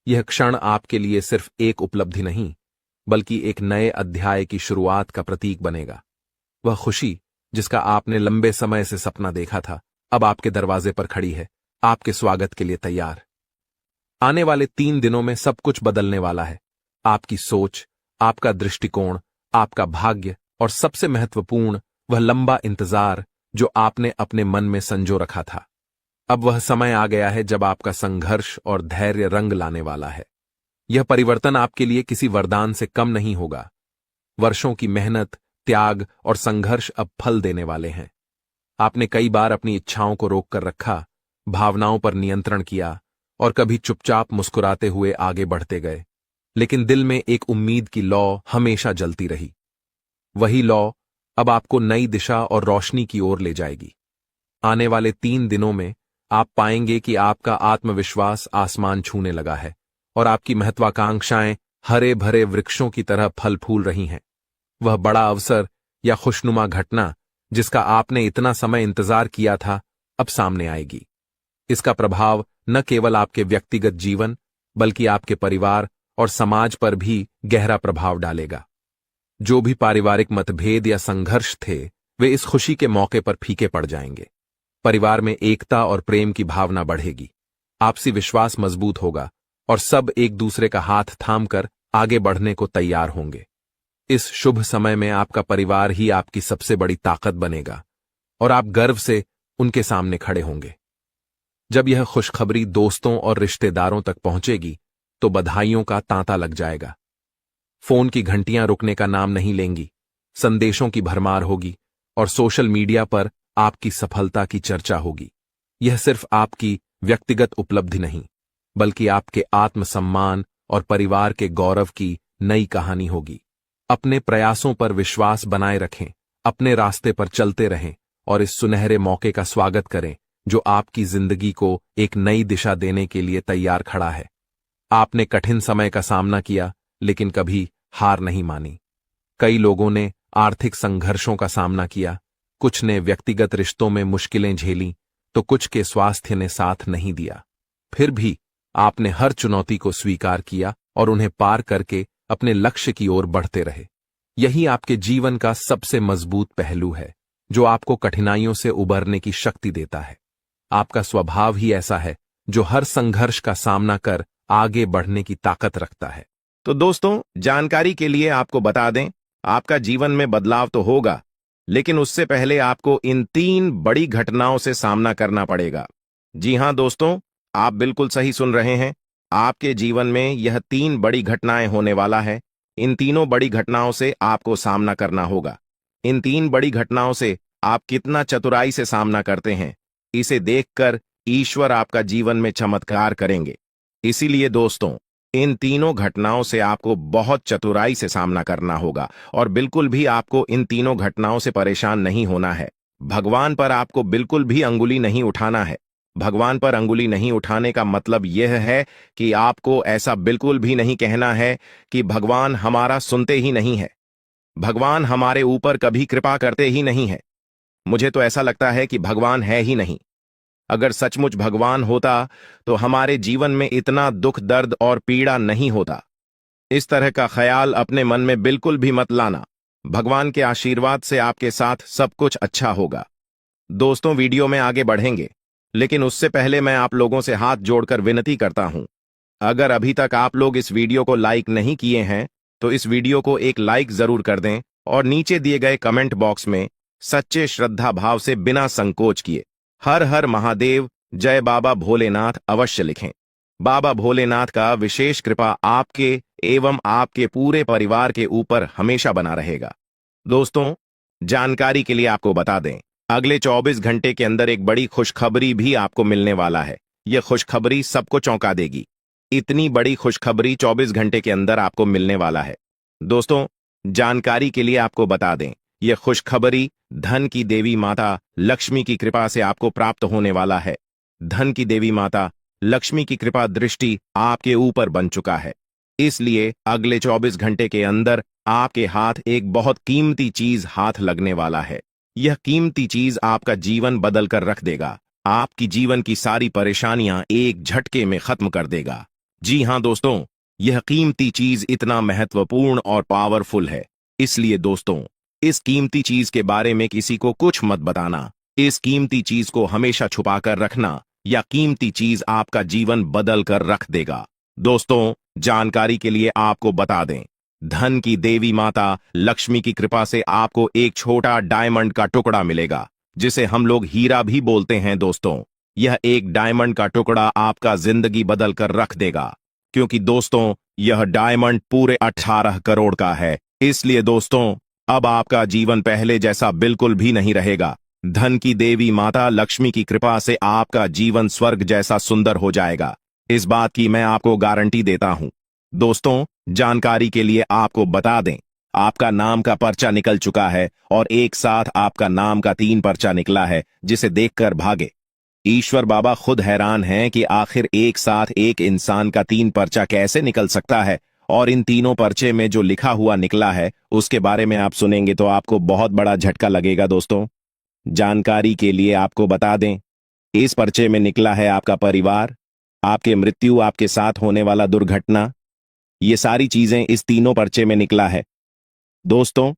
यह क्षण आपके लिए सिर्फ एक उपलब्धि नहीं, बल्कि एक नए अध्याय की शुरुआत का प्रतीक बनेगा। वह खुशी जिसका आपने लंबे समय से सपना देखा था, अब आपके दरवाजे पर खड़ी है, आपके स्वागत के लिए तैयार। आने वाले 3 दिनों में सब कुछ बदलने वाला है। आपकी सोच, आपका दृष्टिकोण, आपका भाग्य और सबसे महत्वपूर्ण वह लंबा इंतजार जो आपने अपने मन में संजो रखा था। अब वह समय आ गया है जब आपका संघर्ष और धैर्य रंग लाने वाला है। यह परिवर्तन आपके लिए किसी वरदान से कम नहीं होगा। वर्षों की मेहनत, त्याग और संघर्ष अब फल देने वाले हैं। आपने कई बार अपनी इच्छाओं को रोक कर रखा, भावनाओं पर नियंत्रण किया और कभी चुपचाप मुस्कुराते हुए आगे बढ़ते गए, लेकिन दिल में एक उम्मीद की लौ हमेशा जलती रही। वही लौ अब आपको नई दिशा और रोशनी की ओर ले जाएगी। आने वाले 3 दिनों में आप पाएंगे कि आपका आत्मविश्वास आसमान छूने लगा है और आपकी महत्वाकांक्षाएं हरे भरे वृक्षों की तरह फल फूल रही हैं। वह बड़ा अवसर या खुशनुमा घटना जिसका आपने इतना समय इंतजार किया था, अब सामने आएगी। इसका प्रभाव न केवल आपके व्यक्तिगत जीवन, बल्कि आपके परिवार और समाज पर भी गहरा प्रभाव डालेगा। जो भी पारिवारिक मतभेद या संघर्ष थे, वे इस खुशी के मौके पर फीके पड़ जाएंगे। परिवार में एकता और प्रेम की भावना बढ़ेगी, आपसी विश्वास मजबूत होगा और सब एक दूसरे का हाथ थामकर आगे बढ़ने को तैयार होंगे। इस शुभ समय में आपका परिवार ही आपकी सबसे बड़ी ताकत बनेगा और आप गर्व से उनके सामने खड़े होंगे। जब यह खुशखबरी दोस्तों और रिश्तेदारों तक पहुंचेगी तो बधाइयों का तांता लग जाएगा। फोन की घंटियां रुकने का नाम नहीं लेंगी, संदेशों की भरमार होगी और सोशल मीडिया पर आपकी सफलता की चर्चा होगी। यह सिर्फ आपकी व्यक्तिगत उपलब्धि नहीं, बल्कि आपके आत्मसम्मान और परिवार के गौरव की नई कहानी होगी। अपने प्रयासों पर विश्वास बनाए रखें, अपने रास्ते पर चलते रहें और इस सुनहरे मौके का स्वागत करें जो आपकी जिंदगी को एक नई दिशा देने के लिए तैयार खड़ा है। आपने कठिन समय का सामना किया, लेकिन कभी हार नहीं मानी। कई लोगों ने आर्थिक संघर्षों का सामना किया, कुछ ने व्यक्तिगत रिश्तों में मुश्किलें झेली, तो कुछ के स्वास्थ्य ने साथ नहीं दिया। फिर भी आपने हर चुनौती को स्वीकार किया और उन्हें पार करके अपने लक्ष्य की ओर बढ़ते रहे। यही आपके जीवन का सबसे मजबूत पहलू है, जो आपको कठिनाइयों से उबरने की शक्ति देता है। आपका स्वभाव ही ऐसा है जो हर संघर्ष का सामना कर आगे बढ़ने की ताकत रखता है। तो दोस्तों, जानकारी के लिए आपको बता दें, आपका जीवन में बदलाव तो होगा, लेकिन उससे पहले आपको इन 3 बड़ी घटनाओं से सामना करना पड़ेगा। जी हां दोस्तों, आप बिल्कुल सही सुन रहे हैं। आपके जीवन में यह 3 बड़ी घटनाएं होने वाला है। इन तीनों बड़ी घटनाओं से आपको सामना करना होगा। इन 3 बड़ी घटनाओं से आप कितना चतुराई से सामना करते हैं, इसे देखकर ईश्वर आपका जीवन में चमत्कार करेंगे। इसीलिए दोस्तों, इन तीनों घटनाओं से आपको बहुत चतुराई से सामना करना होगा और बिल्कुल भी आपको इन तीनों घटनाओं से परेशान नहीं होना है। भगवान पर आपको बिल्कुल भी अंगुली नहीं उठाना है। भगवान पर अंगुली नहीं उठाने का मतलब यह है कि आपको ऐसा बिल्कुल भी नहीं कहना है कि भगवान हमारा सुनते ही नहीं है, भगवान हमारे ऊपर कभी कृपा करते ही नहीं है। मुझे तो ऐसा लगता है कि भगवान है ही नहीं। अगर सचमुच भगवान होता तो हमारे जीवन में इतना दुख, दर्द और पीड़ा नहीं होता। इस तरह का ख्याल अपने मन में बिल्कुल भी मत लाना। भगवान के आशीर्वाद से आपके साथ सब कुछ अच्छा होगा। दोस्तों, वीडियो में आगे बढ़ेंगे, लेकिन उससे पहले मैं आप लोगों से हाथ जोड़कर विनती करता हूं, अगर अभी तक आप लोग इस वीडियो को लाइक नहीं किए हैं तो इस वीडियो को एक लाइक जरूर कर दें और नीचे दिए गए कमेंट बॉक्स में सच्चे श्रद्धा भाव से बिना संकोच किए हर हर महादेव जय बाबा भोलेनाथ अवश्य लिखें। बाबा भोलेनाथ का विशेष कृपा आपके एवं आपके पूरे परिवार के ऊपर हमेशा बना रहेगा। दोस्तों, जानकारी के लिए आपको बता दें, अगले 24 घंटे के अंदर एक बड़ी खुशखबरी भी आपको मिलने वाला है। यह खुशखबरी सबको चौंका देगी। इतनी बड़ी खुशखबरी 24 घंटे के अंदर आपको मिलने वाला है। दोस्तों, जानकारी के लिए आपको बता दें, यह खुशखबरी धन की देवी माता लक्ष्मी की कृपा से आपको प्राप्त होने वाला है। धन की देवी माता लक्ष्मी की कृपा दृष्टि आपके ऊपर बन चुका है। इसलिए अगले 24 घंटे के अंदर आपके हाथ एक बहुत कीमती चीज हाथ लगने वाला है। यह कीमती चीज आपका जीवन बदल कर रख देगा। आपकी जीवन की सारी परेशानियां एक झटके में खत्म कर देगा। जी हां दोस्तों, यह कीमती चीज इतना महत्वपूर्ण और पावरफुल है। इसलिए दोस्तों, इस कीमती चीज के बारे में किसी को कुछ मत बताना। इस कीमती चीज को हमेशा छुपा कर रखना, या कीमती चीज आपका जीवन बदल कर रख देगा। दोस्तों, जानकारी के लिए आपको बता दें, धन की देवी माता लक्ष्मी की कृपा से आपको एक छोटा डायमंड का टुकड़ा मिलेगा, जिसे हम लोग हीरा भी बोलते हैं। दोस्तों, यह एक डायमंड का टुकड़ा आपका जिंदगी बदल कर रख देगा, क्योंकि दोस्तों यह डायमंड पूरे 18 करोड़ का है। इसलिए दोस्तों, अब आपका जीवन पहले जैसा बिल्कुल भी नहीं रहेगा। धन की देवी माता लक्ष्मी की कृपा से आपका जीवन स्वर्ग जैसा सुंदर हो जाएगा। इस बात की मैं आपको गारंटी देता हूं। दोस्तों, जानकारी के लिए आपको बता दें, आपका नाम का पर्चा निकल चुका है और एक साथ आपका नाम का 3 पर्चा निकला है, जिसे देखकर भागे। ईश्वर बाबा खुद हैरान हैं कि आखिर एक साथ एक इंसान का 3 पर्चा कैसे निकल सकता है। और इन तीनों पर्चे में जो लिखा हुआ निकला है उसके बारे में आप सुनेंगे तो आपको बहुत बड़ा झटका लगेगा। दोस्तों, जानकारी के लिए आपको बता दें, इस पर्चे में निकला है आपका परिवार, आपके मृत्यु, आपके साथ होने वाला दुर्घटना। ये सारी चीजें इस तीनों पर्चे में निकला है। दोस्तों,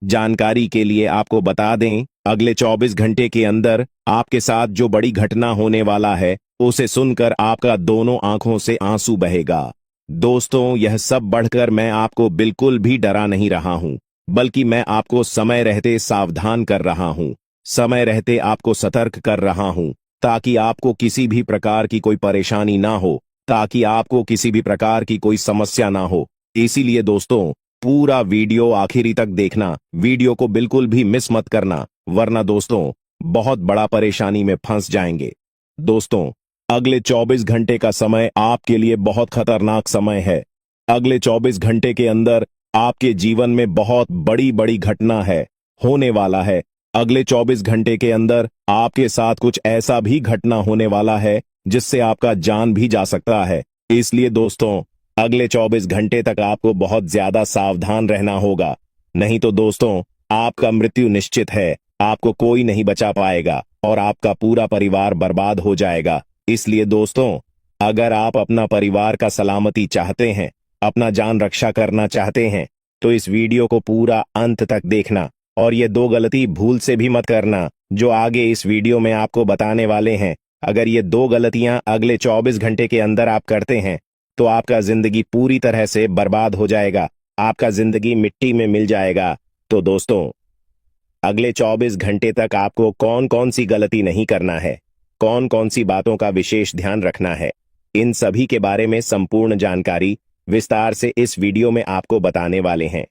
जानकारी के लिए आपको बता दें, अगले 24 घंटे के अंदर आपके साथ जो बड़ी घटना होने वाला है उसे सुनकर आपका दोनों आंखों से आंसू बहेगा। दोस्तों, यह सब बढ़कर मैं आपको बिल्कुल भी डरा नहीं रहा हूं, बल्कि मैं आपको समय रहते सावधान कर रहा हूं, समय रहते आपको सतर्क कर रहा हूं, ताकि आपको किसी भी प्रकार की कोई परेशानी ना हो, ताकि आपको किसी भी प्रकार की कोई समस्या ना हो। इसीलिए दोस्तों, पूरा वीडियो आखिरी तक देखना, वीडियो को बिल्कुल भी मिस मत करना, वरना दोस्तों बहुत बड़ा परेशानी में फंस जाएंगे। दोस्तों, अगले 24 घंटे का समय आपके लिए बहुत खतरनाक समय है। अगले 24 घंटे के अंदर आपके जीवन में बहुत बड़ी बड़ी घटना है, होने वाला है। अगले 24 घंटे के अंदर आपके साथ कुछ ऐसा भी घटना होने वाला है जिससे आपका जान भी जा सकता है। इसलिए दोस्तों, अगले 24 घंटे तक आपको बहुत ज्यादा सावधान रहना होगा, नहीं तो दोस्तों आपका मृत्यु निश्चित है। आपको कोई नहीं बचा पाएगा और आपका पूरा परिवार बर्बाद हो जाएगा। इसलिए दोस्तों, अगर आप अपना परिवार का सलामती चाहते हैं, अपना जान रक्षा करना चाहते हैं, तो इस वीडियो को पूरा अंत तक देखना और ये 2 गलती भूल से भी मत करना जो आगे इस वीडियो में आपको बताने वाले हैं। अगर ये 2 गलतियां अगले 24 घंटे के अंदर आप करते हैं तो आपका जिंदगी पूरी तरह से बर्बाद हो जाएगा, आपका जिंदगी मिट्टी में मिल जाएगा। तो दोस्तों, अगले 24 घंटे तक आपको कौन कौन सी गलती नहीं करना है, कौन कौन सी बातों का विशेष ध्यान रखना है, इन सभी के बारे में संपूर्ण जानकारी विस्तार से इस वीडियो में आपको बताने वाले हैं।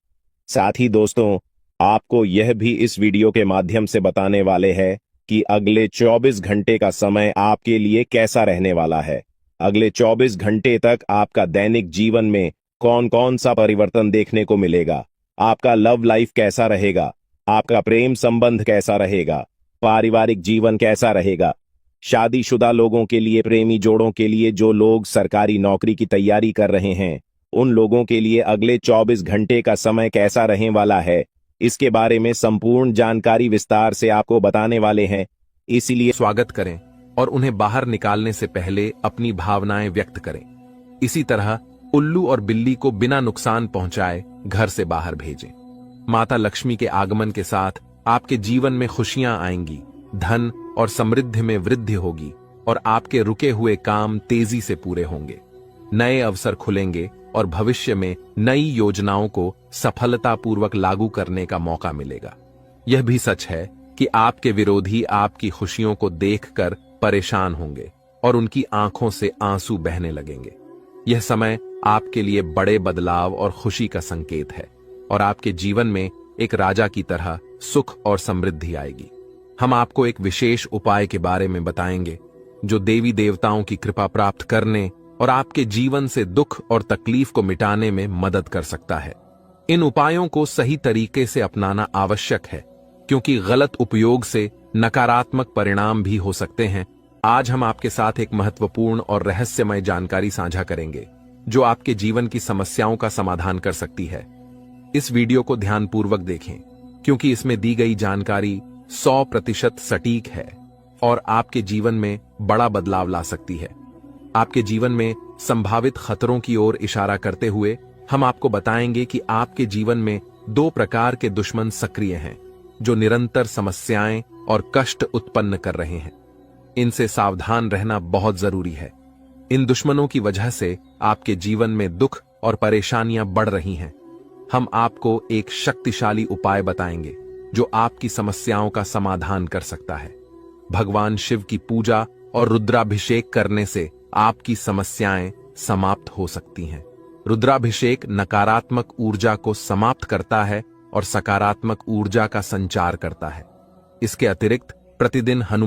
साथ ही दोस्तों, आपको यह भी इस वीडियो के माध्यम से बताने वाले हैं कि अगले 24 घंटे का समय आपके लिए कैसा रहने वाला है। अगले 24 घंटे तक आपका दैनिक जीवन में कौन कौन सा परिवर्तन देखने को मिलेगा, आपका लव लाइफ कैसा रहेगा, आपका प्रेम संबंध कैसा रहेगा, पारिवारिक जीवन कैसा रहेगा, शादीशुदा लोगों के लिए, प्रेमी जोड़ों के लिए, जो लोग सरकारी नौकरी की तैयारी कर रहे हैं, उन लोगों के लिए अगले 24 घंटे का समय कैसा रहने वाला है, इसके बारे में संपूर्ण जानकारी विस्तार से आपको बताने वाले हैं। इसीलिए स्वागत करें और उन्हें बाहर निकालने से पहले अपनी भावनाएं व्यक्त करें। इसी तरह उल्लू और बिल्ली को बिना नुकसान पहुंचाए घर से बाहर भेजें। माता लक्ष्मी के आगमन के साथ आपके जीवन में खुशियां आएंगी, धन और समृद्धि में वृद्धि होगी और आपके रुके हुए काम तेजी से पूरे होंगे। नए अवसर खुलेंगे और भविष्य में नई योजनाओं को सफलतापूर्वक लागू करने का मौका मिलेगा। यह भी सच है कि आपके विरोधी आपकी खुशियों को देखकर परेशान होंगे और उनकी आंखों से आंसू बहने लगेंगे। यह समय आपके लिए बड़े बदलाव और खुशी का संकेत है और आपके जीवन में एक राजा की तरह सुख और समृद्धि आएगी। हम आपको एक विशेष उपाय के बारे में बताएंगे जो देवी देवताओं की कृपा प्राप्त करने और आपके जीवन से दुख और तकलीफ को मिटाने में मदद कर सकता है। इन उपायों को सही तरीके से अपनाना आवश्यक है क्योंकि गलत उपयोग से नकारात्मक परिणाम भी हो सकते हैं। आज हम आपके साथ एक महत्वपूर्ण और रहस्यमय जानकारी साझा करेंगे जो आपके जीवन की समस्याओं का समाधान कर सकती है। इस वीडियो को ध्यानपूर्वक देखें क्योंकि इसमें दी गई जानकारी 100% सटीक है और आपके जीवन में बड़ा बदलाव ला सकती है। आपके जीवन में संभावित खतरों की ओर इशारा करते हुए हम आपको बताएंगे कि आपके जीवन में 2 प्रकार के दुश्मन सक्रिय हैं जो निरंतर समस्याएं और कष्ट उत्पन्न कर रहे हैं। इनसे सावधान रहना बहुत जरूरी है। इन दुश्मनों की वजह से आपके जीवन में दुख और परेशानियां बढ़ रही हैं। हम आपको एक शक्तिशाली उपाय बताएंगे जो आपकी समस्याओं का समाधान कर सकता है। भगवान शिव की पूजा और रुद्राभिषेक करने से आपकी समस्याएं समाप्त हो सकती हैं। रुद्राभिषेक नकारात्मक ऊर्जा को समाप्त करता है और सकारात्मक ऊर्जा का संचार करता है। इसके अतिरिक्त प्रतिदिन हनुमान